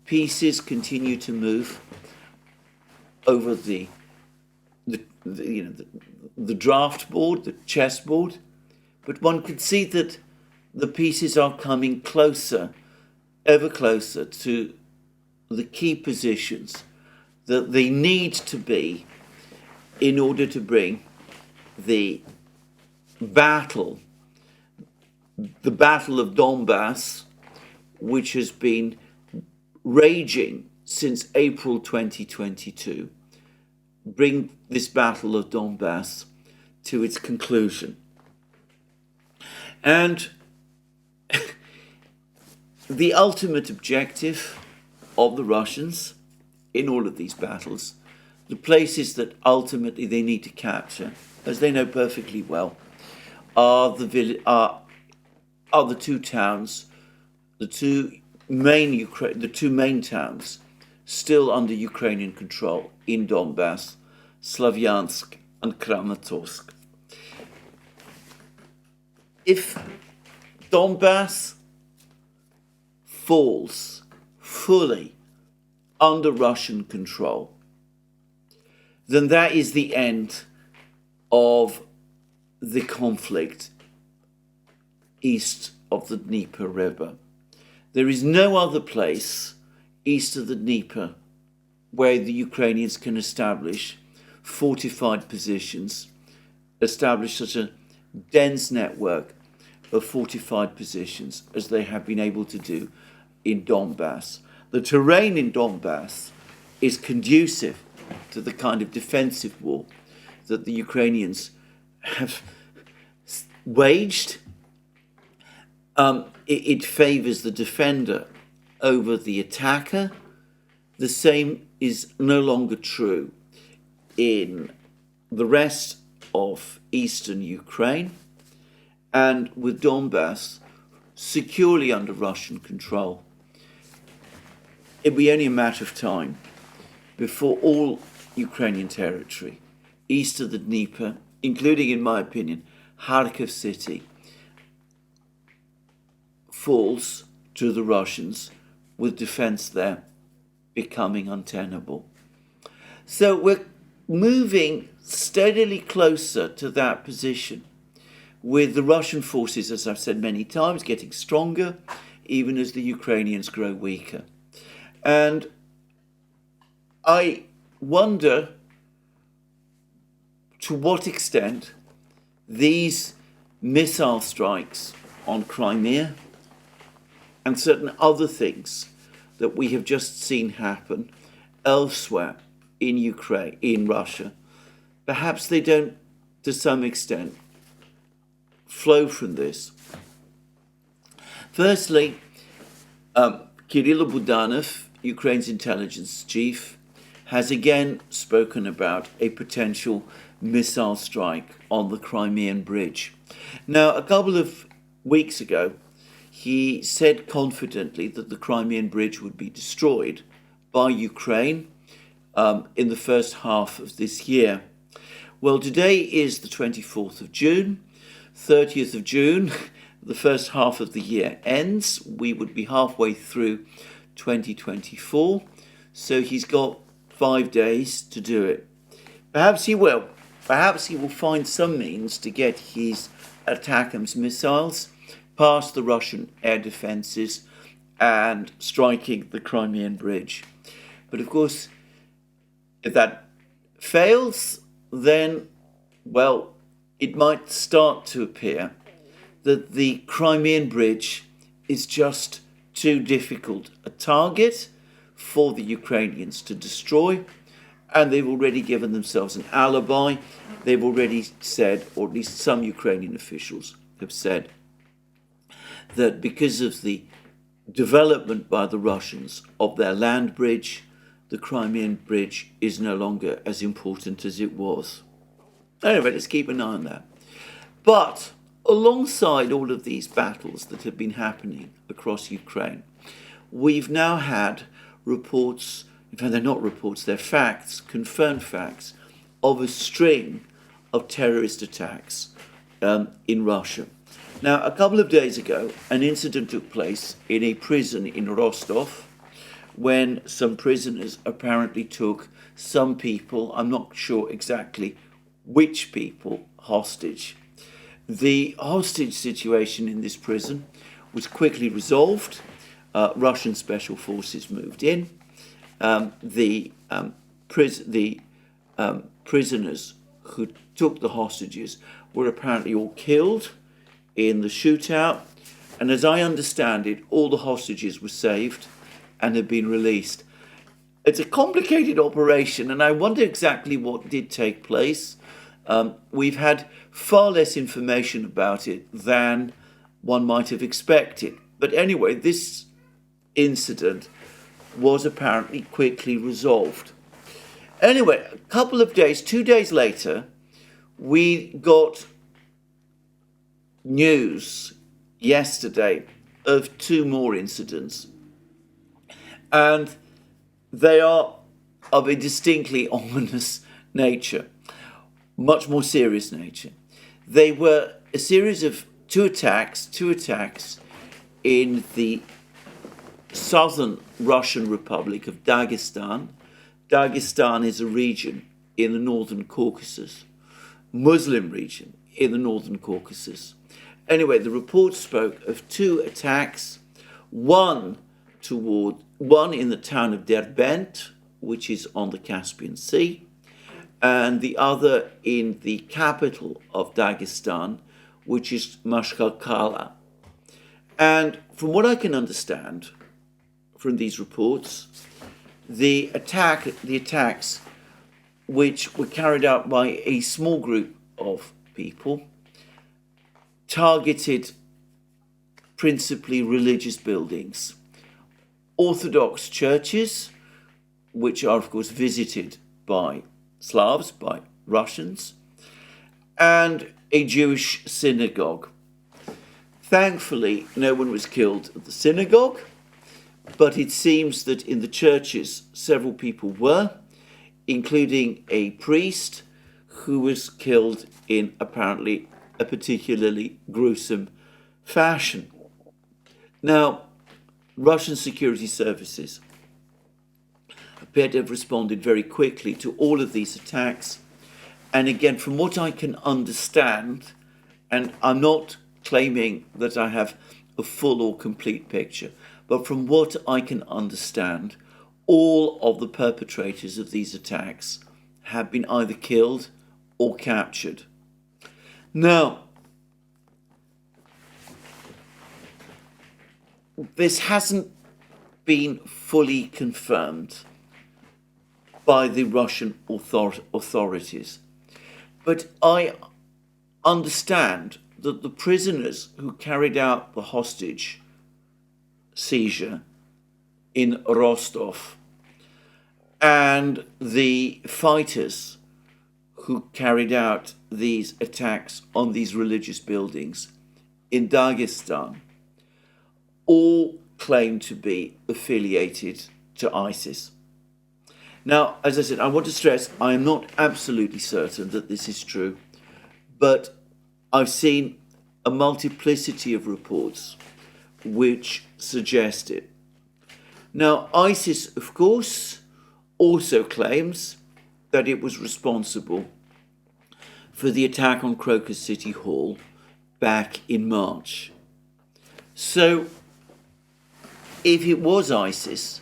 pieces continue to move over the draft board, the chessboard, but one could see that the pieces are coming closer, ever closer to the key positions that they need to be in order to bring the battle of Donbass, which has been raging since April 2022, bring this battle of Donbass to its conclusion. And the ultimate objective of the Russians in all of these battles, the places that ultimately they need to capture, as they know perfectly well, are the two towns the two main towns still under Ukrainian control in Donbass, Slavyansk and Kramatorsk. If Donbass falls fully under Russian control, then that is the end of the conflict east of the Dnieper River. There is no other place east of the Dnieper where the Ukrainians can establish fortified positions, establish such a dense network of fortified positions as they have been able to do in Donbass. The terrain in Donbass is conducive to the kind of defensive war that the Ukrainians have waged. It favors the defender over the attacker. The same is no longer true in the rest of eastern Ukraine, and with Donbass securely under Russian control, it'll be only a matter of time before all Ukrainian territory east of the Dnieper, including, in my opinion, Kharkiv city, falls to the Russians, with defense there becoming untenable. So we're moving steadily closer to that position, with the Russian forces, as I've said many times, getting stronger, even as the Ukrainians grow weaker. And I wonder to what extent these missile strikes on Crimea and certain other things that we have just seen happen elsewhere in Ukraine, in Russia, perhaps they don't, to some extent, flow from this. Firstly, Kirill Budanov, Ukraine's intelligence chief, has again spoken about a potential missile strike on the Crimean bridge. Now, a couple of weeks ago, he said confidently that the Crimean bridge would be destroyed by Ukraine in the first half of this year. Well, today is the 24th of June, 30th of June, the first half of the year ends. We would be halfway through 2024, so he's got 5 days to do it. Perhaps he will. Perhaps he will find some means to get his ATACMS missiles past the Russian air defences and striking the Crimean bridge. But of course, if that fails, then, well, it might start to appear that the Crimean bridge is just too difficult a target for the Ukrainians to destroy, and they've already given themselves an alibi. They've already said, or at least some Ukrainian officials have said, that because of the development by the Russians of their land bridge, the Crimean bridge is no longer as important as it was. Anyway, let's keep an eye on that. But alongside all of these battles that have been happening across Ukraine, we've now had reports, in fact they're not reports, they're facts, confirmed facts, of a string of terrorist attacks in Russia. Now, a couple of days ago, an incident took place in a prison in Rostov when some prisoners apparently took some people, I'm not sure exactly which people, hostage. The hostage situation in this prison was quickly resolved. Russian special forces moved in. The prisoners who took the hostages were apparently all killed in the shootout, and as I understand it, all the hostages were saved and have been released. It's a complicated operation, and I wonder exactly what did take place. We've had far less information about it than one might have expected. But anyway, this incident was apparently quickly resolved. Anyway, a couple of days, 2 days later, we got news yesterday of two more incidents, and they are of a distinctly ominous nature, much more serious nature. They were a series of two attacks in the southern Russian Republic of Dagestan. Dagestan is a region in the northern Caucasus, Muslim region in the northern Caucasus. Anyway, the report spoke of two attacks, one in the town of Derbent, which is on the Caspian Sea, and the other in the capital of Dagestan, which is Mashkakala. And from what I can understand from these reports, the attacks, which were carried out by a small group of people, targeted principally religious buildings, Orthodox churches, which are of course visited by Slavs, by Russians, and a Jewish synagogue. Thankfully, no one was killed at the synagogue, but it seems that in the churches several people were, including a priest who was killed in apparently a particularly gruesome fashion. Now, Russian security services appear to have responded very quickly to all of these attacks. And again, from what I can understand, and I'm not claiming that I have a full or complete picture, but from what I can understand, all of the perpetrators of these attacks have been either killed or captured. Now, this hasn't been fully confirmed by the Russian authorities, but I understand that the prisoners who carried out the hostage seizure in Rostov and the fighters who carried out these attacks on these religious buildings in Dagestan all claim to be affiliated to ISIS. Now, as I said, I want to stress I am not absolutely certain that this is true, but I've seen a multiplicity of reports which suggest it. Now, ISIS, of course, also claims that it was responsible for the attack on Crocus City Hall back in March. So, if it was ISIS,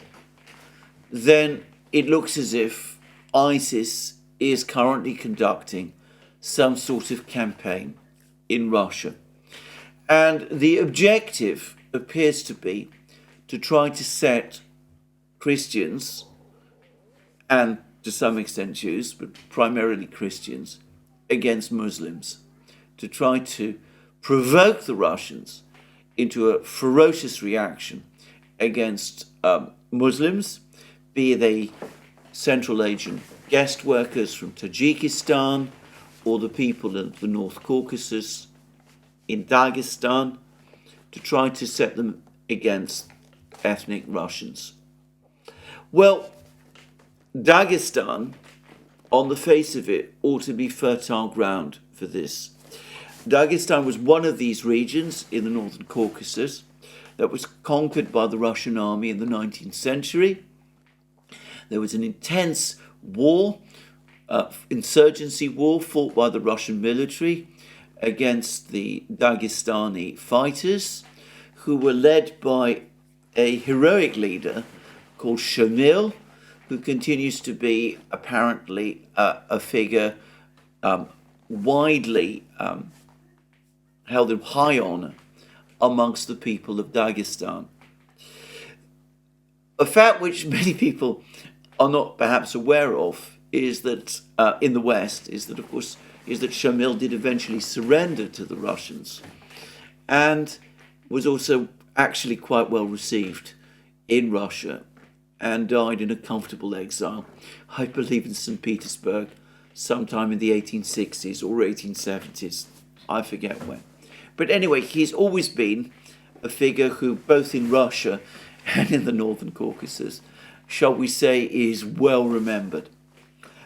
then it looks as if ISIS is currently conducting some sort of campaign in Russia. And the objective appears to be to try to set Christians, and to some extent Jews, but primarily Christians, against Muslims, to try to provoke the Russians into a ferocious reaction against Muslims, be they Central Asian guest workers from Tajikistan or the people of the North Caucasus in Dagestan, to try to set them against ethnic Russians. Well, Dagestan, on the face of it, ought to be fertile ground for this. Dagestan was one of these regions in the Northern Caucasus that was conquered by the Russian army in the 19th century. There was an intense war, insurgency war, fought by the Russian military against the Dagestani fighters, who were led by a heroic leader called Shamil, who continues to be apparently a figure widely held in high honor amongst the people of Dagestan. A fact which many people are not perhaps aware of is that in the West is that Shamil did eventually surrender to the Russians and was also actually quite well received in Russia and died in a comfortable exile, I believe in St. Petersburg, sometime in the 1860s or 1870s. I forget when. But anyway, he's always been a figure who, both in Russia and in the Northern Caucasus, shall we say, is well remembered.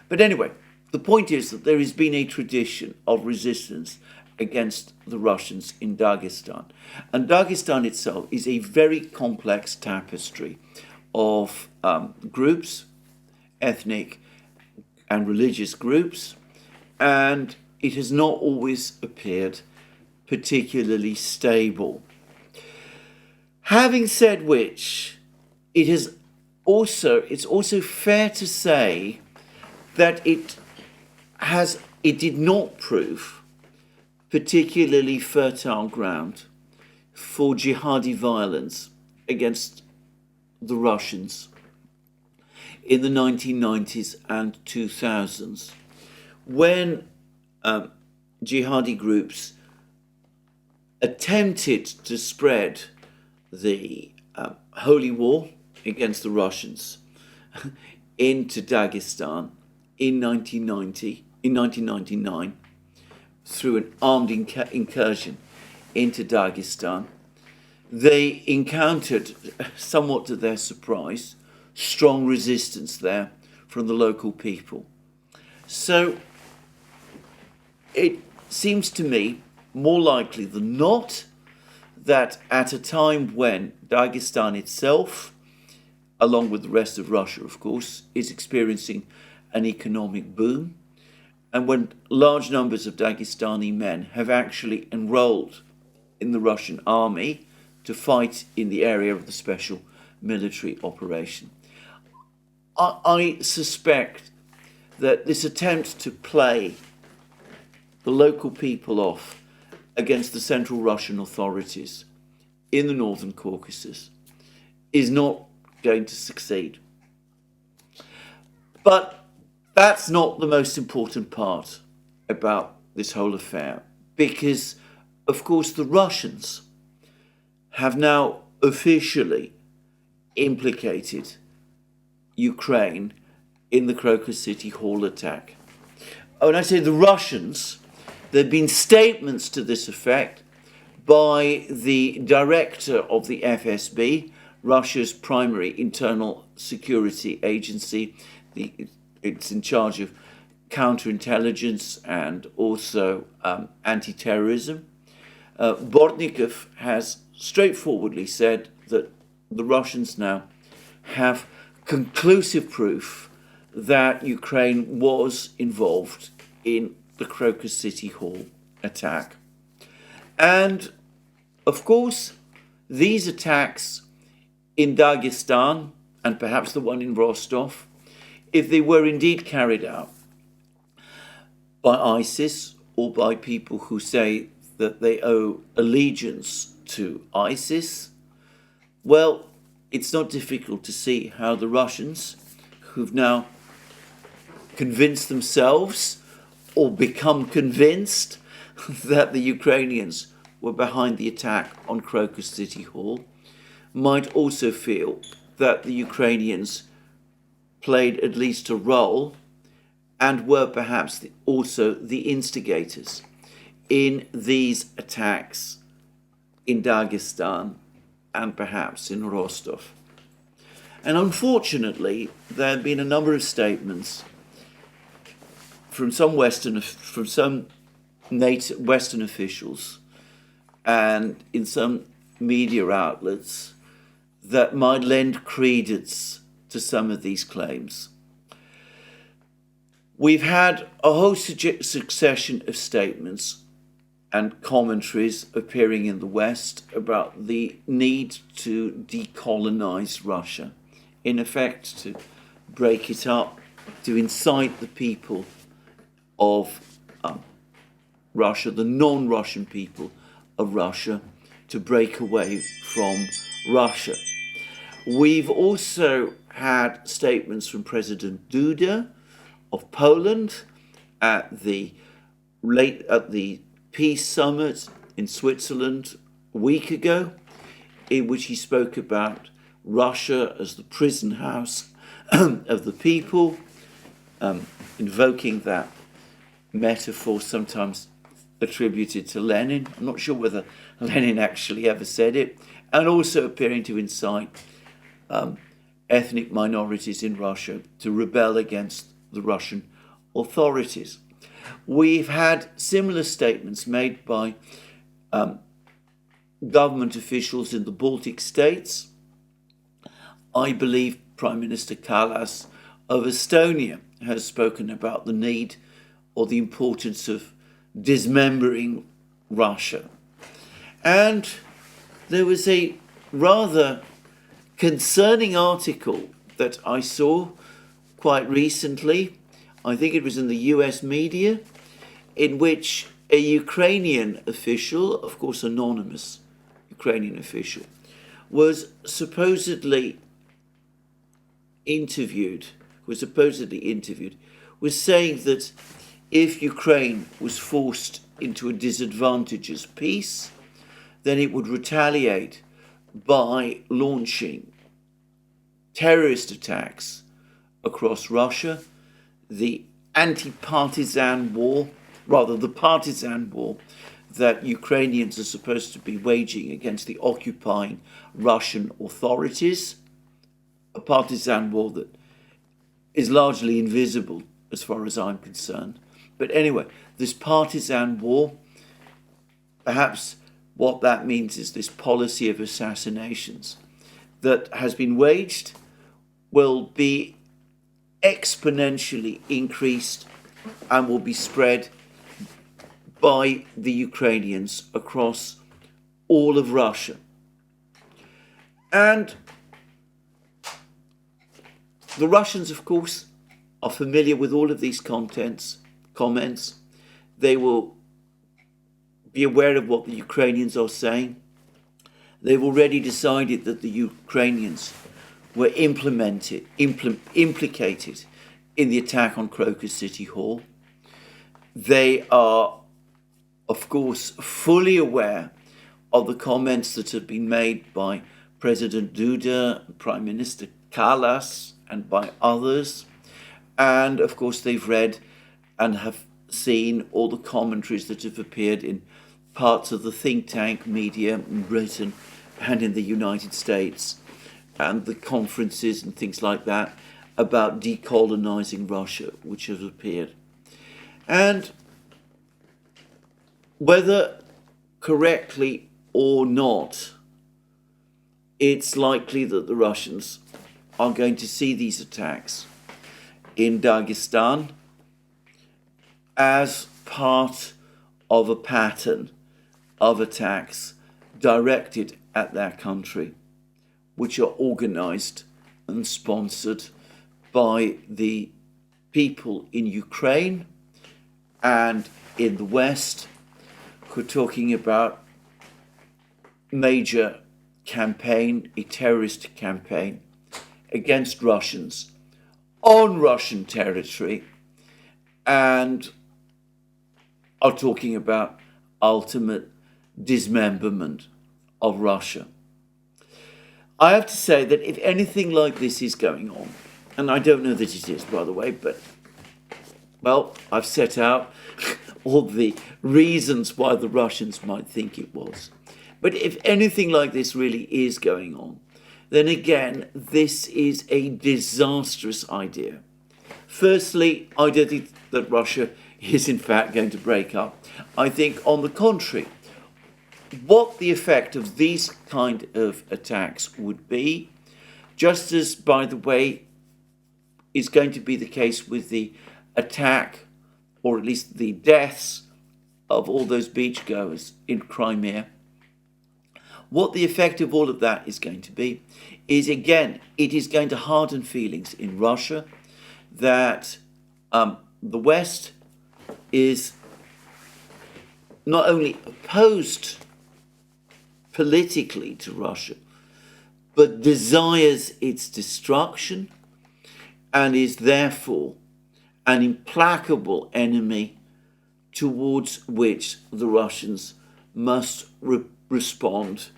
But anyway, the point is that there has been a tradition of resistance against the Russians in Dagestan. And Dagestan itself is a very complex tapestry of groups, ethnic and religious groups, and it has not always appeared particularly stable. Having said which, it's also fair to say that it did not prove particularly fertile ground for jihadi violence against the Russians in the 1990s and 2000s, when jihadi groups attempted to spread the holy war against the Russians into Dagestan in 1999 through an armed incursion into Dagestan. They encountered, somewhat to their surprise, strong resistance there from the local people. So it seems to me more likely than not that at a time when Dagestan itself, along with the rest of Russia, of course, is experiencing an economic boom, and when large numbers of Dagestani men have actually enrolled in the Russian army to fight in the area of the special military operation, I suspect that this attempt to play the local people off against the Central Russian authorities in the Northern Caucasus is not going to succeed. But that's not the most important part about this whole affair, because, of course, the Russians have now officially implicated Ukraine in the Crocus City Hall attack. When I say the Russians, there have been statements to this effect by the director of the FSB, Russia's primary internal security agency. It's in charge of counterintelligence and also anti-terrorism. Bortnikov has straightforwardly said that the Russians now have conclusive proof that Ukraine was involved in the Crocus City Hall attack. And, of course, these attacks in Dagestan, and perhaps the one in Rostov, if they were indeed carried out by ISIS or by people who say that they owe allegiance to ISIS, well, it's not difficult to see how the Russians, who've now convinced themselves or become convinced that the Ukrainians were behind the attack on Crocus City Hall, might also feel that the Ukrainians played at least a role and were perhaps also the instigators in these attacks in Dagestan and perhaps in Rostov. And unfortunately, there have been a number of statements from some Western officials and in some media outlets that might lend credence to some of these claims. We've had a whole succession of statements and commentaries appearing in the West about the need to decolonize Russia, in effect to break it up, to incite the people of Russia, the non-Russian people of Russia, to break away from Russia. We've also had statements from President Duda of Poland at the Peace Summit in Switzerland a week ago, in which he spoke about Russia as the prison house of the people, invoking that metaphor sometimes attributed to Lenin. I'm not sure whether Lenin actually ever said it, and also appearing to incite ethnic minorities in Russia to rebel against the Russian authorities. We've had similar statements made by government officials in the Baltic states. I believe Prime Minister Kallas of Estonia has spoken about the need or the importance of dismembering Russia. And there was a rather concerning article that I saw quite recently, I think it was in the US media, in which a Ukrainian official, of course anonymous Ukrainian official, was supposedly interviewed, was saying that if Ukraine was forced into a disadvantageous peace, then it would retaliate by launching terrorist attacks across Russia, the partisan war that Ukrainians are supposed to be waging against the occupying Russian authorities, a partisan war that is largely invisible as far as I'm concerned. But anyway, this partisan war, perhaps what that means is this policy of assassinations that has been waged will be exponentially increased and will be spread by the Ukrainians across all of Russia. And the Russians, of course, are familiar with all of these comments. They will be aware of what the Ukrainians are saying. They've already decided that the Ukrainians were implicated in the attack on Crocus City Hall. They are, of course, fully aware of the comments that have been made by President Duda, Prime Minister Kallas, and by others. And, of course, they've read and have seen all the commentaries that have appeared in parts of the think tank media in Britain and in the United States, and the conferences and things like that about decolonizing Russia, which have appeared. And whether correctly or not, it's likely that the Russians are going to see these attacks in Dagestan as part of a pattern of attacks directed at their country, which are organized and sponsored by the people in Ukraine and in the West. We're talking about major campaign, a terrorist campaign against Russians on Russian territory, and are talking about ultimate dismemberment of Russia. I have to say that if anything like this is going on, and I don't know that it is, by the way, but, well, I've set out all the reasons why the Russians might think it was. But if anything like this really is going on, then again, this is a disastrous idea. Firstly, I don't think that Russia is in fact going to break up. I think, on the contrary, what the effect of these kind of attacks would be, just as, by the way, is going to be the case with the attack, or at least the deaths of all those beachgoers in Crimea. What the effect of all of that is going to be is, again, it is going to harden feelings in Russia that the West is not only opposed politically to Russia, but desires its destruction and is therefore an implacable enemy towards which the Russians must respond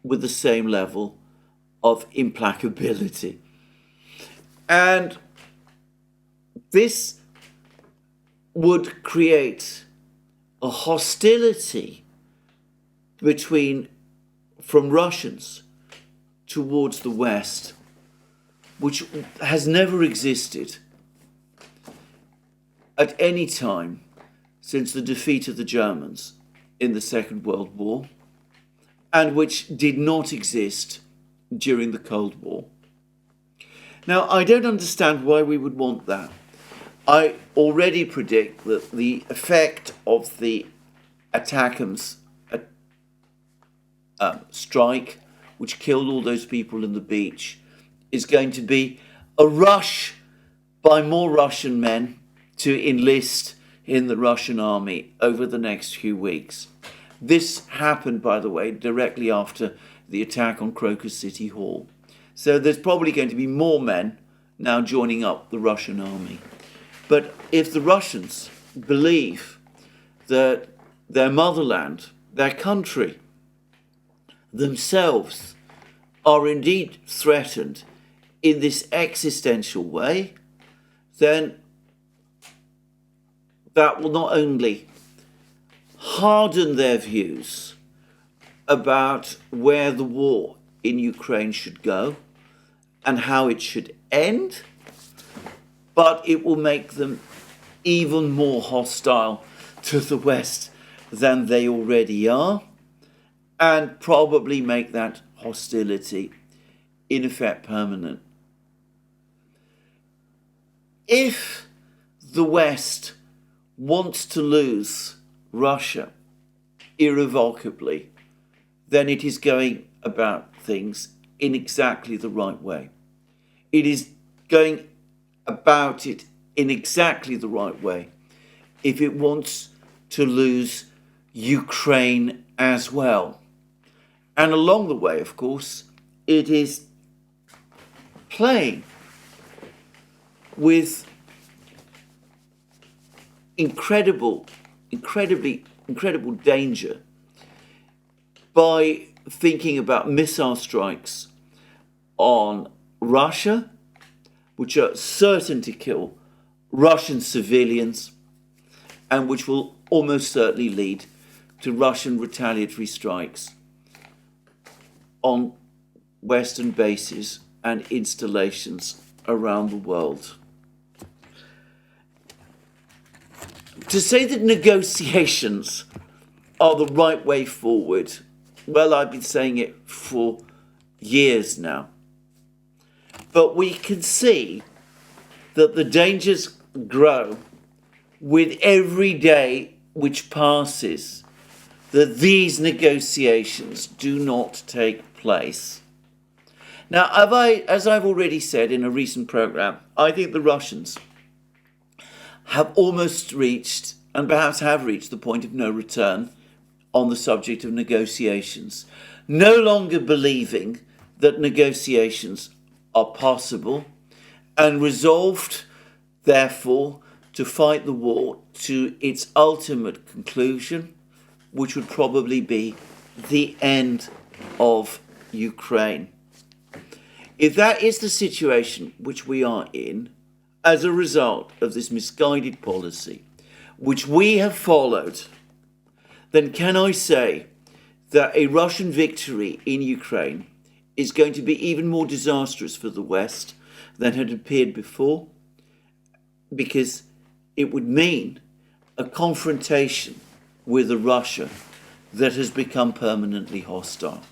with the same level of implacability. And this would create a hostility from Russians towards the West, which has never existed at any time since the defeat of the Germans in the Second World War, and which did not exist during the Cold War. Now, I don't understand why we would want that. I already predict that the effect of the ATACMS strike, which killed all those people in the beach, is going to be a rush by more Russian men to enlist in the Russian army over the next few weeks. This happened, by the way, directly after the attack on Crocus City Hall. So there's probably going to be more men now joining up the Russian army. But if the Russians believe that their motherland, their country, themselves are indeed threatened in this existential way, then that will not only harden their views about where the war in Ukraine should go and how it should end, but it will make them even more hostile to the West than they already are, and probably make that hostility in effect permanent. If the West wants to lose Russia irrevocably, then it is going about things in exactly the right way. It is going about it in exactly the right way if it wants to lose Ukraine as well. And along the way, of course, it is playing with incredible danger by thinking about missile strikes on Russia, which are certain to kill Russian civilians and which will almost certainly lead to Russian retaliatory strikes on Western bases and installations around the world. To say that negotiations are the right way forward, well, I've been saying it for years now. But we can see that the dangers grow with every day which passes, that these negotiations do not take place. Now, as I've already said in a recent program, I think the Russians have almost reached, and perhaps have reached, the point of no return on the subject of negotiations, no longer believing that negotiations are possible, and resolved, therefore, to fight the war to its ultimate conclusion, which would probably be the end of Ukraine. If that is the situation which we are in, as a result of this misguided policy, which we have followed, then can I say that a Russian victory in Ukraine is going to be even more disastrous for the West than had appeared before, because it would mean a confrontation with a Russia that has become permanently hostile.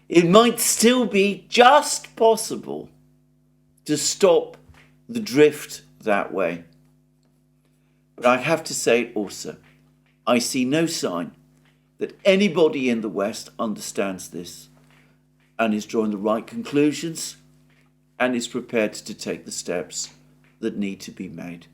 It might still be just possible to stop the drift that way. But I have to say also, I see no sign that anybody in the West understands this and is drawing the right conclusions and is prepared to take the steps that need to be made.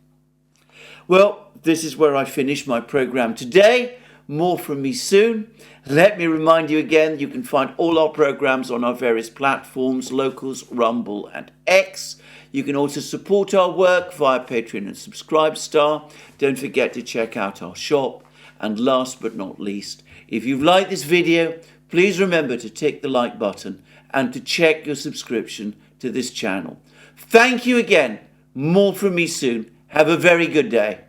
Well, this is where I finish my program today. More from me soon. Let me remind you again, you can find all our programs on our various platforms, Locals, Rumble and X. You can also support our work via Patreon and Subscribestar. Don't forget to check out our shop. And last but not least, if you've liked this video, please remember to tick the like button and to check your subscription to this channel. Thank you again. More from me soon. Have a very good day.